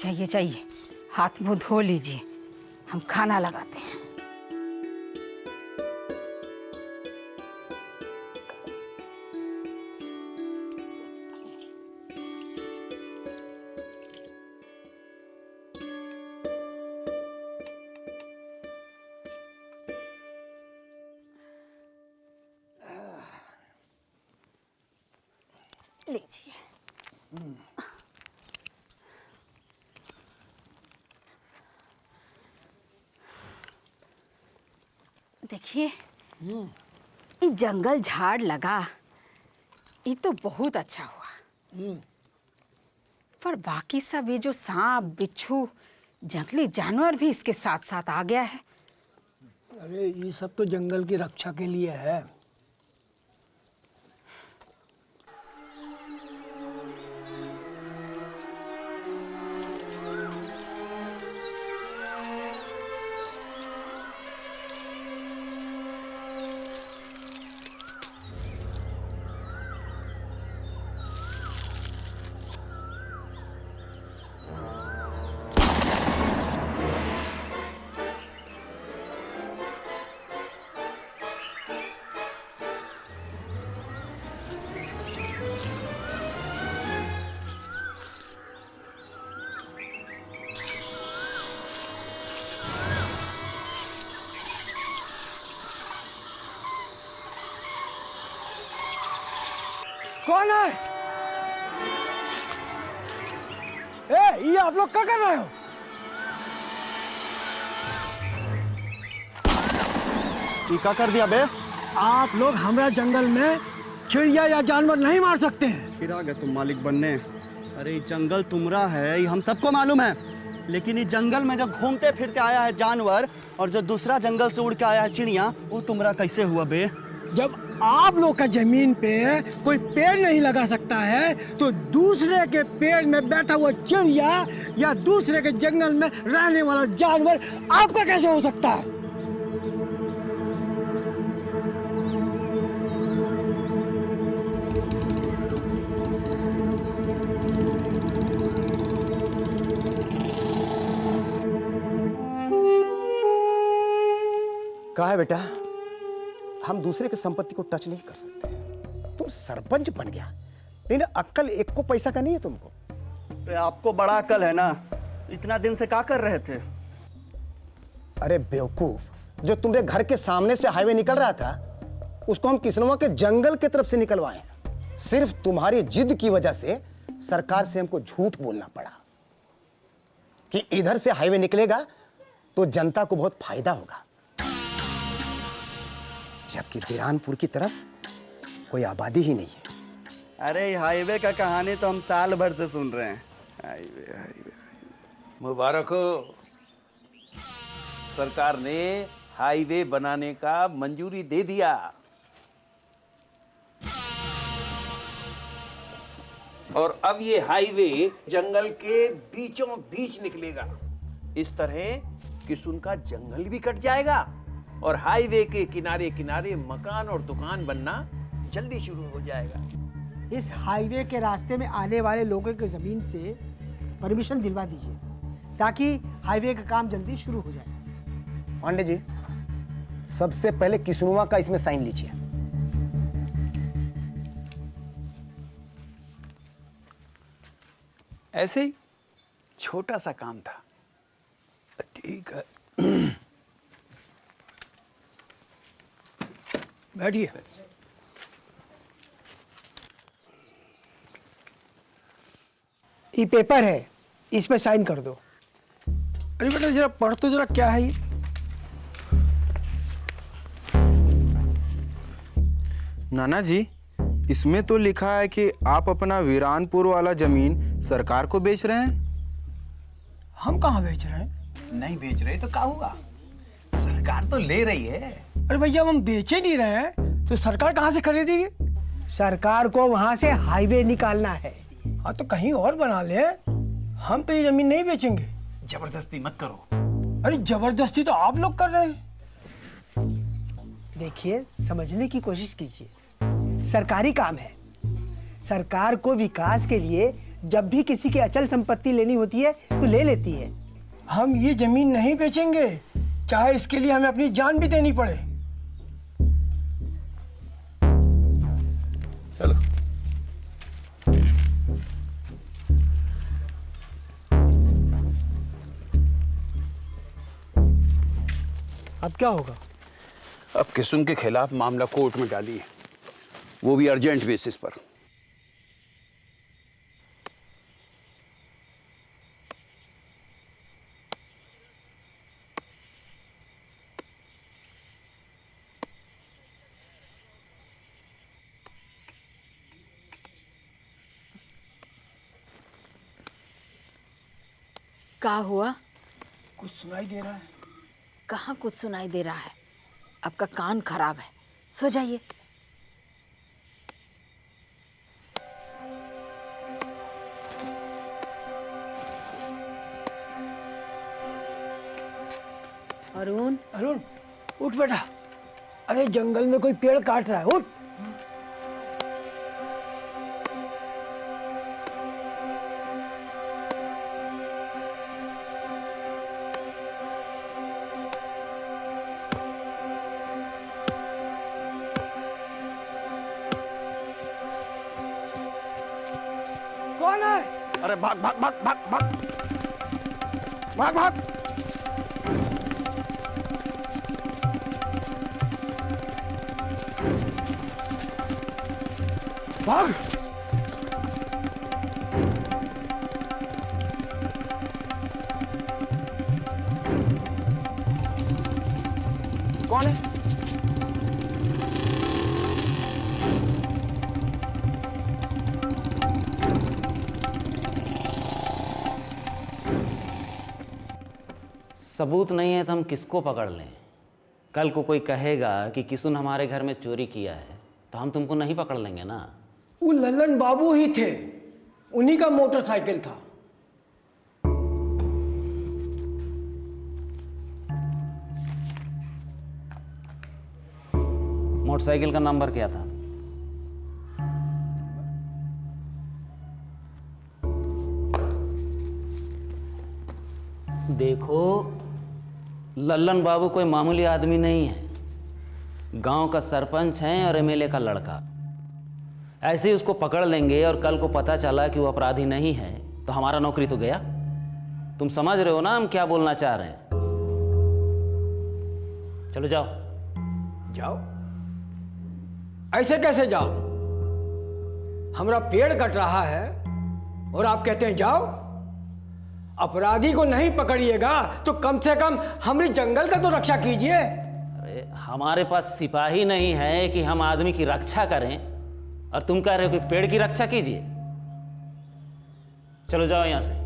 चाहिए चाहिए, हाथ मुंह धो लीजिए, हम खाना लगाते हैं। लीजिए। देखिए, ये जंगल झाड़ लगा, ये तो बहुत अच्छा हुआ। पर बाकी सब ये जो सांप बिच्छू जंगली जानवर भी इसके साथ साथ आ गया है। अरे ये सब तो जंगल की रक्षा के लिए है। कौन है? ये आप लोग क्या कर रहे हो? क्या कर दिया बे? आप लोग हमारा जंगल में चिड़िया या जानवर नहीं मार सकते हैं। फिर आ गए तुम मालिक बनने। अरे ये जंगल तुम्हारा है, ये हम सबको मालूम है। लेकिन ये जंगल में जो घूमते फिरते आया है जानवर और जो दूसरा जंगल से उड़ के आया है चिड़िया, वो तुम्हारा कैसे हुआ बे? जब आप लोग का जमीन पे कोई पेड़ नहीं लगा सकता है तो दूसरे के पेड़ में बैठा हुआ चिड़िया या दूसरे के जंगल में रहने वाला जानवर आपका कैसे हो सकता है? कहा है बेटा, हम दूसरे की संपत्ति को टच नहीं कर सकते। तुम सरपंच बन गया, लेकिन अक्ल एक को पैसा का नहीं है तुमको। अरे आपको बड़ा अक्ल है ना, इतना दिन से क्या कर रहे थे? अरे बेवकूफ, जो तुम्हारे घर के सामने से हाईवे निकल रहा था उसको हम किसनवा के जंगल की तरफ से निकलवाए हैं। सिर्फ तुम्हारी जिद की वजह से सरकार से हमको झूठ बोलना पड़ा कि इधर से हाईवे निकलेगा तो जनता को बहुत फायदा होगा, जबकि बिरानपुर की तरफ कोई आबादी ही नहीं है। अरे हाईवे का कहानी तो हम साल भर से सुन रहे हैं। हाईवे हाईवे मुबारक हो, सरकार ने हाईवे बनाने का मंजूरी दे दिया। और अब ये हाईवे जंगल के बीचों बीच निकलेगा। इस तरह किसुन का जंगल भी कट जाएगा और हाईवे के किनारे किनारे मकान और दुकान बनना जल्दी शुरू हो जाएगा। इस हाईवे के रास्ते में आने वाले लोगों की जमीन से परमिशन दिलवा दीजिए ताकि हाईवे का काम जल्दी शुरू हो जाए। पांडे जी, सबसे पहले किसनुआ का इसमें साइन लीजिए। ऐसे ही छोटा सा काम था। ठीक है, बैठिए। ये पेपर है, इस पे साइन कर दो। अरे बेटा जरा पढ़ तो जरा, क्या है ये? नाना जी, इसमें तो लिखा है कि आप अपना वीरानपुर वाला जमीन सरकार को बेच रहे हैं। हम कहाँ बेच रहे हैं? नहीं बेच रहे तो क्या हुआ, सरकार तो ले रही है। अरे भैया, हम बेचे नहीं रहे हैं तो सरकार कहाँ से खरीदेगी? सरकार को वहाँ से हाईवे निकालना है। हाँ तो कहीं और बना ले, हम तो ये जमीन नहीं बेचेंगे। जबरदस्ती मत करो। अरे जबरदस्ती तो आप लोग कर रहे हैं। देखिए, समझने की कोशिश कीजिए, सरकारी काम है। सरकार को विकास के लिए जब भी किसी की अचल संपत्ति लेनी होती है तो ले लेती है। हम ये जमीन नहीं बेचेंगे, चाहे इसके लिए हमें अपनी जान भी देनी पड़े। चलो। अब क्या होगा? अब किसुन के खिलाफ मामला कोर्ट में डालिए, वो भी अर्जेंट बेसिस पर। क्या हुआ? कुछ सुनाई दे रहा है? कहाँ कुछ सुनाई दे रहा है? आपका कान खराब है, सो जाइए। अरुण, अरुण उठ बेटा। अरे जंगल में कोई पेड़ काट रहा है, उठ। कौन है? अरे भाग भाग भाग भाग भाग भाग भाग। भाग। कौन है? सबूत नहीं है तो हम किसको पकड़ लें? कल को कोई कहेगा कि किसुन हमारे घर में चोरी किया है तो हम तुमको नहीं पकड़ लेंगे ना। वो लल्लन बाबू ही थे, उन्हीं का मोटरसाइकिल था। मोटरसाइकिल का नंबर क्या था? देखो, लल्लन बाबू कोई मामूली आदमी नहीं है, गांव का सरपंच है और एमएलए का लड़का। ऐसे ही उसको पकड़ लेंगे और कल को पता चला कि वो अपराधी नहीं है तो हमारा नौकरी तो गया। तुम समझ रहे हो ना हम क्या बोलना चाह रहे हैं? चलो जाओ। जाओ? ऐसे कैसे जाओ? हमारा पेड़ कट रहा है और आप कहते हैं जाओ? अपराधी को नहीं पकड़िएगा तो कम से कम हमारी जंगल का तो रक्षा कीजिए। अरे हमारे पास सिपाही नहीं है कि हम आदमी की रक्षा करें, और तुम कह रहे हो कि पेड़ की रक्षा कीजिए। चलो जाओ यहां से।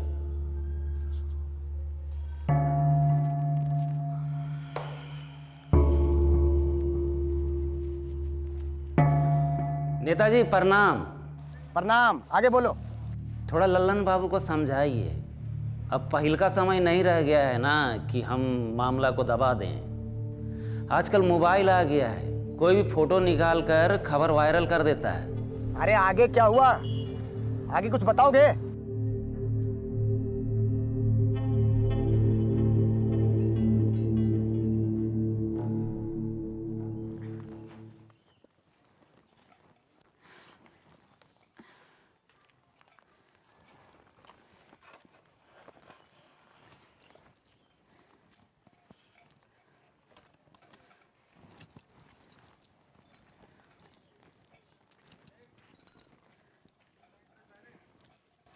नेताजी प्रणाम। प्रणाम, आगे बोलो। थोड़ा लल्लन बाबू को समझाइए, अब पहल का समय नहीं रह गया है ना कि हम मामला को दबा दें। आजकल मोबाइल आ गया है, कोई भी फोटो निकाल कर खबर वायरल कर देता है। अरे आगे क्या हुआ? आगे कुछ बताओगे?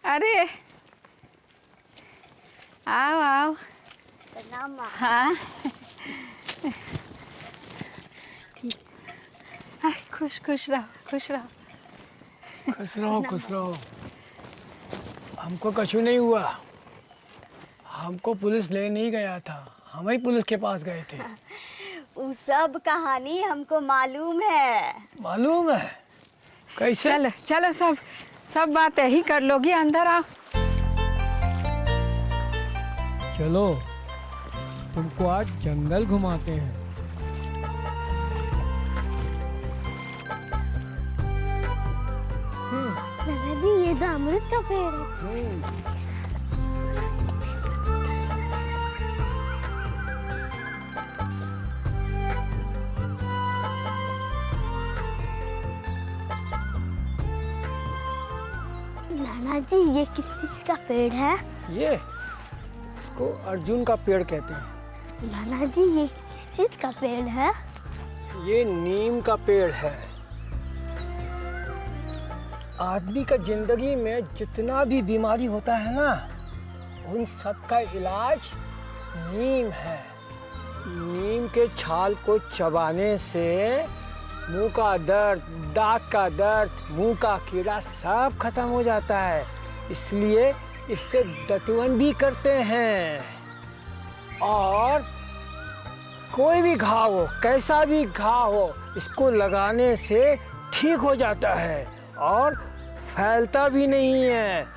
अरे आओ आओ। हाँ खुश खुश रहो, खुश रहो। खुश रहो, खुश रहो। हमको कछु नहीं हुआ, हमको पुलिस ले नहीं गया था, हम ही पुलिस के पास गए थे। वो सब कहानी हमको मालूम है। मालूम है? कैसे? चलो चलो, सब बात यही कर लोगी, अंदर आओ। चलो तुमको आज जंगल घुमाते हैं। दादाजी ये तो अमरूद का पेड़ है। नाना जी ये किस चीज का पेड़ है? ये इसको अर्जुन का पेड़ कहते हैं। नाना जी ये किस चीज का पेड़ है? ये नीम का पेड़ है। आदमी का जिंदगी में जितना भी बीमारी होता है ना, उन सब का इलाज नीम है। नीम के छाल को चबाने से मुंह का दर्द, दांत का दर्द, मुंह का कीड़ा सब खत्म हो जाता है। इसलिए इससे दतवन भी करते हैं। और कोई भी घाव हो, कैसा भी घाव हो, इसको लगाने से ठीक हो जाता है और फैलता भी नहीं है।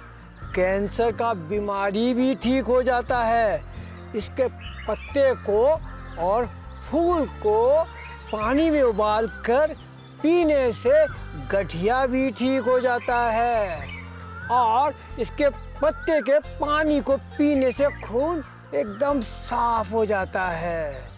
कैंसर का बीमारी भी ठीक हो जाता है। इसके पत्ते को और फूल को पानी में उबाल कर पीने से गठिया भी ठीक हो जाता है। और इसके पत्ते के पानी को पीने से खून एकदम साफ हो जाता है।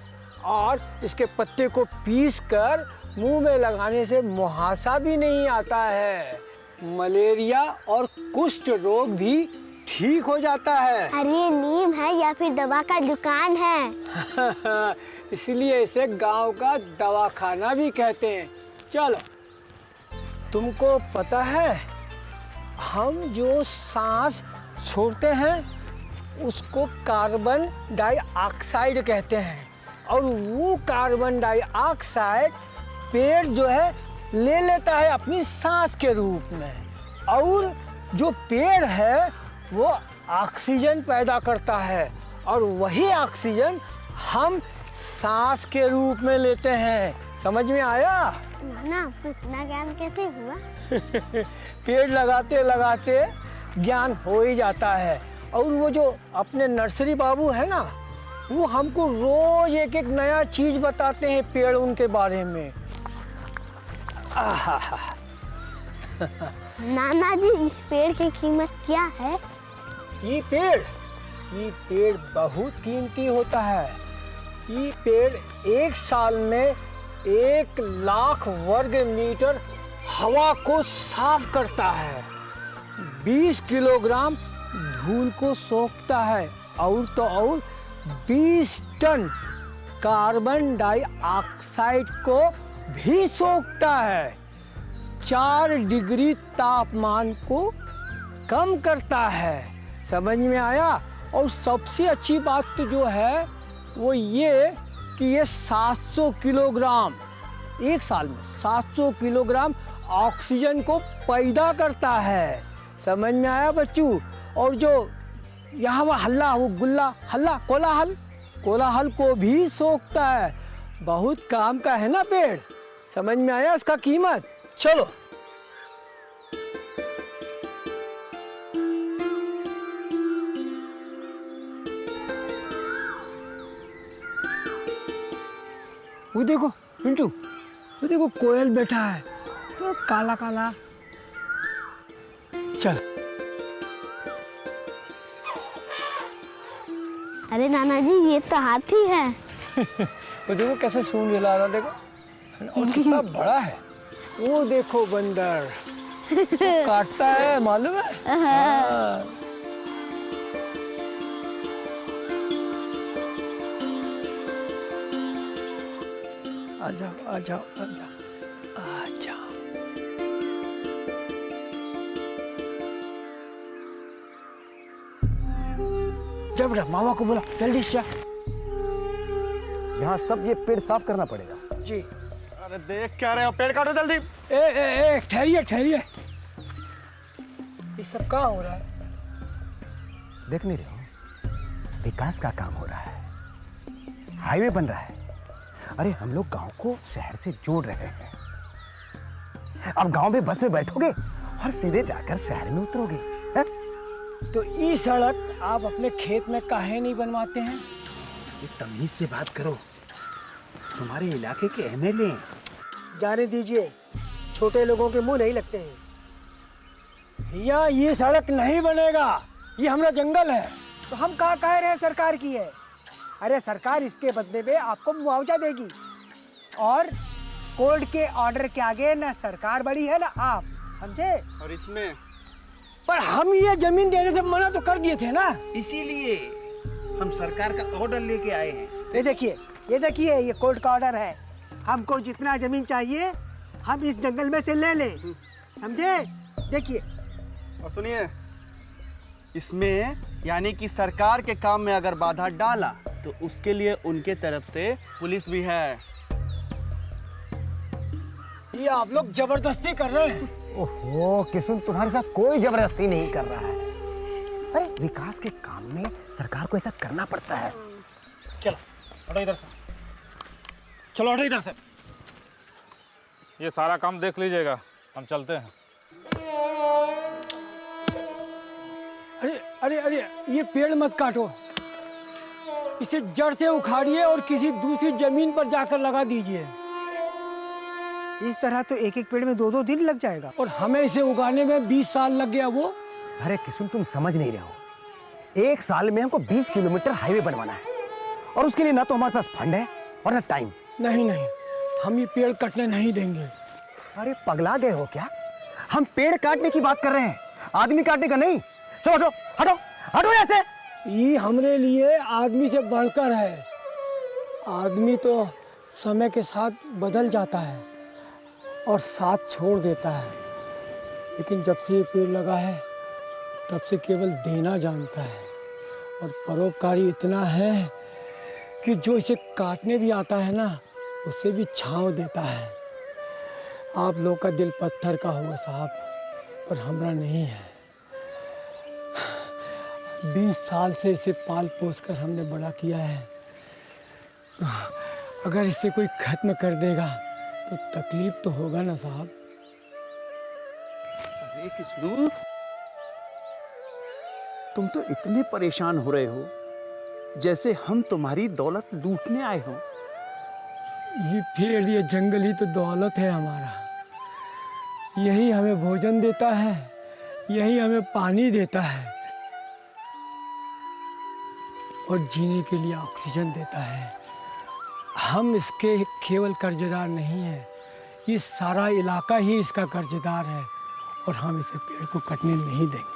और इसके पत्ते को पीसकर मुंह में लगाने से मुहासा भी नहीं आता है। मलेरिया और कुष्ठ रोग भी ठीक हो जाता है। अरे नीम है या फिर दवा का दुकान है? इसलिए इसे गांव का दवाखाना भी कहते हैं। चलो, तुमको पता है हम जो सांस छोड़ते हैं उसको कार्बन डाइऑक्साइड कहते हैं। और वो कार्बन डाइऑक्साइड पेड़ जो है ले लेता है अपनी सांस के रूप में। और जो पेड़ है वो ऑक्सीजन पैदा करता है और वही ऑक्सीजन हम सांस के रूप में लेते हैं। समझ में आया? नाना, इतना ज्ञान कैसे हुआ? पेड़ लगाते लगाते ज्ञान हो ही जाता है। और वो जो अपने नर्सरी बाबू है ना, वो हमको रोज एक एक नया चीज बताते हैं पेड़ उनके बारे में। नाना जी, इस पेड़ की कीमत क्या है? ये पेड़ बहुत कीमती होता है। ये पेड़ एक साल में 1 लाख वर्ग मीटर हवा को साफ करता है, 20 किलोग्राम धूल को सोखता है और तो और 20 टन कार्बन डाइऑक्साइड को भी सोखता है, 4 डिग्री तापमान को कम करता है। समझ में आया? और सबसे अच्छी बात तो जो है वो ये कि ये 700 किलोग्राम एक साल में 700 किलोग्राम ऑक्सीजन को पैदा करता है। समझ में आया बच्चू? और जो यहाँ वह हल्ला, वो गुल्ला हल्ला, कोलाहल को भी सोखता है। बहुत काम का है ना पेड़। समझ में आया इसका कीमत? चलो, वो देखो पिंटू, वो देखो कोयल बैठा है तो काला काला। चल। अरे नाना जी, ये तो हाथी है। वो देखो कैसे सूंड हिला रहा, देखो, और कितना बड़ा है। वो देखो बंदर काटता है, मालूम है? हाँ। आ जाओ आ जाओ आ जाओ आ जाओ। जब बेटा मामा को बोला जल्दी से। यहाँ सब ये पेड़ साफ करना पड़ेगा। जी। अरे देख क्या रहे हो, पेड़ काटो जल्दी। ए ठहरिए ठहरिए, ये सब कहाँ हो रहा है? देख नहीं रहे हो, विकास का काम हो रहा है, हाईवे बन रहा है। अरे हम लोग गांव को शहर से जोड़ रहे हैं। अब गांव में बस में बैठोगे और सीधे जाकर शहर में उतरोगे। है? तो ये सड़क आप अपने खेत में काहे नहीं बनवाते हैं? ये तमीज से बात करो, तुम्हारे इलाके के एमएलए। जाने दीजिए, छोटे लोगों के मुंह नहीं लगते हैं। भैया ये सड़क नहीं बनेगा, ये हमारा जंगल है। तो हम कहाँ कह रहे हैं सरकार की है? अरे सरकार इसके बदले में आपको मुआवजा देगी। और कोर्ट के ऑर्डर के आगे ना सरकार बड़ी है ना आप, समझे? और इसमें पर हम ये जमीन देने से मना तो कर दिए थे ना, इसीलिए हम सरकार का ऑर्डर लेके आए हैं। ये देखिए ये कोर्ट का ऑर्डर है। हमको जितना जमीन चाहिए हम इस जंगल में से ले लें, समझे? देखिए और सुनिए, इसमें यानी कि सरकार के काम में अगर बाधा डाला तो उसके लिए उनके तरफ से पुलिस भी है। ये आप लोग जबरदस्ती कर रहे हैं। ओहो किशुन, तुम्हारे साथ कोई जबरदस्ती नहीं कर रहा है। अरे विकास के काम में सरकार को ऐसा करना पड़ता है। चलो हटो इधर से, चलो हटो इधर से। ये सारा काम देख लीजिएगा, हम चलते हैं। अरे अरे अरे, ये पेड़ मत काटो, इसे जड़ से उखाड़िए और किसी दूसरी जमीन पर जाकर लगा दीजिए। इस तरह तो एक एक पेड़ में 2-2 दिन लग जाएगा। और हमें इसे उगाने में 20 साल लग गया वो। अरे किशुन, तुम समझ नहीं रहे हो। 1 साल में हमको 20 किलोमीटर हाईवे बनवाना है, और उसके लिए ना तो हमारे पास फंड है और ना टाइम। नहीं नहीं, हम ये पेड़ कटने नहीं देंगे। अरे पगला गए हो क्या? हम पेड़ काटने की बात कर रहे हैं, आदमी काटने का नहीं। चलो हटो हटो हटो ऐसे। ये हमारे लिए आदमी से बढ़कर है। आदमी तो समय के साथ बदल जाता है और साथ छोड़ देता है, लेकिन जब से ये पेड़ लगा है तब से केवल देना जानता है, और परोपकारी इतना है कि जो इसे काटने भी आता है ना, उसे भी छांव देता है। आप लोग का दिल पत्थर का होगा साहब, पर हमारा नहीं है। 20 साल से इसे पाल पोस कर हमने बड़ा किया है। अगर इसे कोई खत्म कर देगा तो तकलीफ तो होगा ना साहब। अरे किशनु, तुम तो इतने परेशान हो रहे हो जैसे हम तुम्हारी दौलत लूटने आए हो। ये पेड़, ये जंगल ही तो दौलत है हमारा। यही हमें भोजन देता है, यही हमें पानी देता है, और जीने के लिए ऑक्सीजन देता है। हम इसके केवल कर्जदार नहीं हैं, ये सारा इलाका ही इसका कर्जदार है, और हम इसे पेड़ को कटने नहीं देंगे।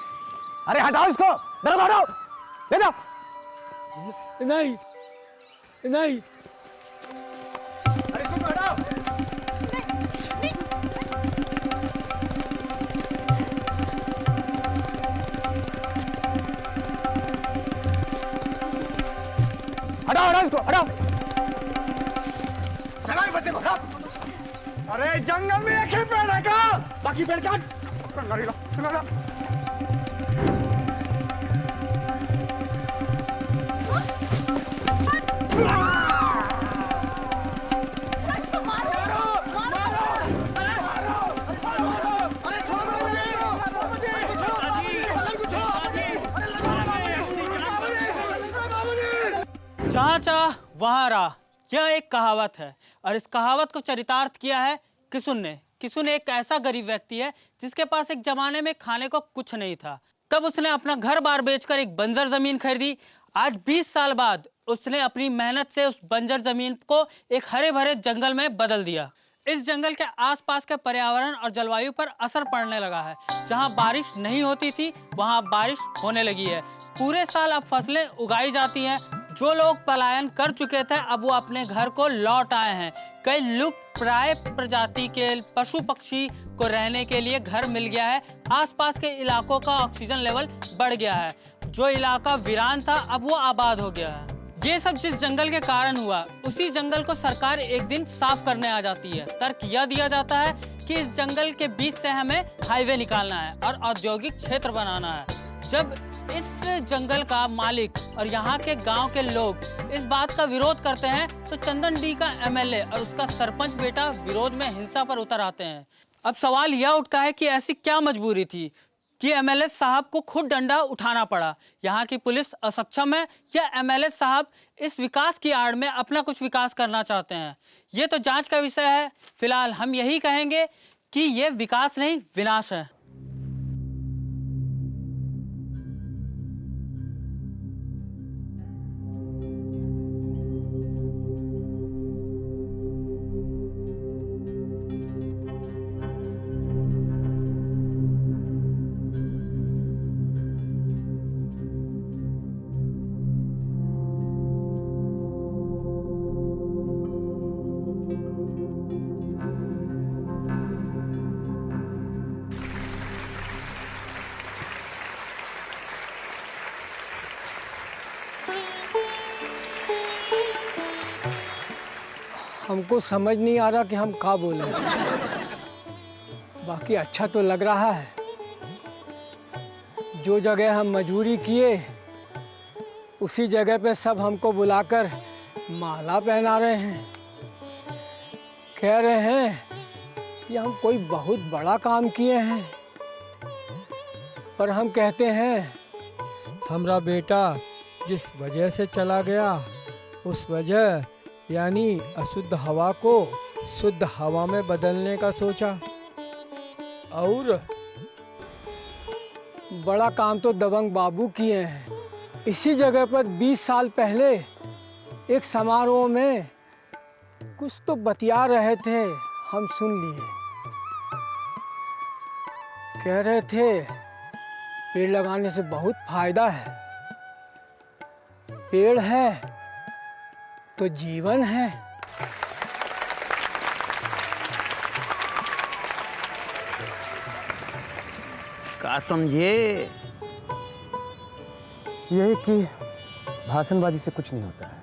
अरे हटाओ इसको, दरवाजा हटाओ, ले जाओ। नहीं नहीं, अरे इसको हटाओ। हटाओ हटाओ इसको, हटाओ। चलाओ बच्चे को, हटाओ। अरे जंगल में एक ही पेड़ है क्या? बाकी पेड़ काट। लड़ी लो, लड़ी लो। चाचा वहाँ रहा, यह एक कहावत है, और इस कहावत को चरितार्थ किया है किशुन ने। किशुन एक ऐसा गरीब व्यक्ति है जिसके पास एक जमाने में खाने को कुछ नहीं था। तब उसने अपना घर बार बेचकर एक बंजर जमीन खरीदी। आज 20 साल बाद उसने अपनी मेहनत से उस बंजर जमीन को एक हरे भरे जंगल में बदल दिया। इस जंगल के आसपास के पर्यावरण और जलवायु पर असर पड़ने लगा है। जहां बारिश नहीं होती थी वहां बारिश होने लगी है। पूरे साल अब फसलें उगाई जाती हैं। जो लोग पलायन कर चुके थे अब वो अपने घर को लौट आए हैं। कई लुप्त प्राय प्रजाति के पशु पक्षी को रहने के लिए घर मिल गया है। आसपास के इलाकों का ऑक्सीजन लेवल बढ़ गया है। जो इलाका वीरान था अब वो आबाद हो गया है। ये सब जिस जंगल के कारण हुआ, उसी जंगल को सरकार एक दिन साफ करने आ जाती है। तर्क यह दिया जाता है कि इस जंगल के बीच से हमें हाईवे निकालना है और औद्योगिक क्षेत्र बनाना है। जब इस जंगल का मालिक और यहाँ के गांव के लोग इस बात का विरोध करते हैं तो चंदन डी का एमएलए और उसका सरपंच बेटा विरोध में हिंसा पर उतर आते हैं। अब सवाल यह उठता है कि ऐसी क्या मजबूरी थी कि एमएलए साहब को खुद डंडा उठाना पड़ा। यहाँ की पुलिस असक्षम है या एमएलए साहब इस विकास की आड़ में अपना कुछ विकास करना चाहते हैं? ये तो जांच का विषय है। फिलहाल हम यही कहेंगे कि ये विकास नहीं, विनाश है। हमको समझ नहीं आ रहा कि हम क्या बोले। बाकी अच्छा तो लग रहा है। जो जगह हम मजदूरी किए उसी जगह पे सब हमको बुलाकर माला पहना रहे हैं। कह रहे हैं कि हम कोई बहुत बड़ा काम किए हैं। पर हम कहते हैं हमारा बेटा जिस वजह से चला गया उस वजह यानी अशुद्ध हवा को शुद्ध हवा में बदलने का सोचा। और बड़ा काम तो दबंग बाबू किए हैं। इसी जगह पर 20 साल पहले एक समारोह में कुछ तो बतिया रहे थे, हम सुन लिए। कह रहे थे पेड़ लगाने से बहुत फायदा है। पेड़ है तो जीवन है। का समझे? यही कि भाषणबाजी से कुछ नहीं होता है,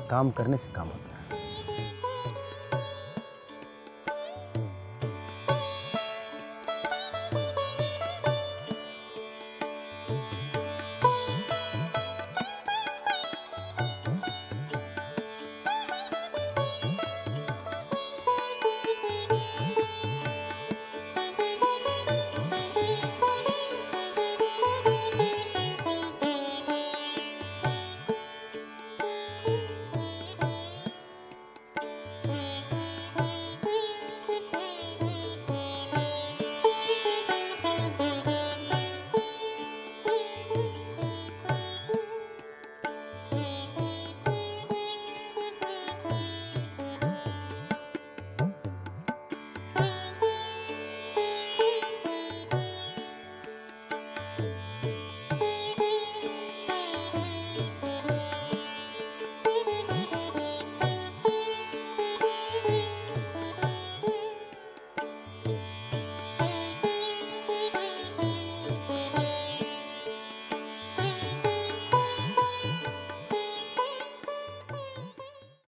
काम करने से काम होता है।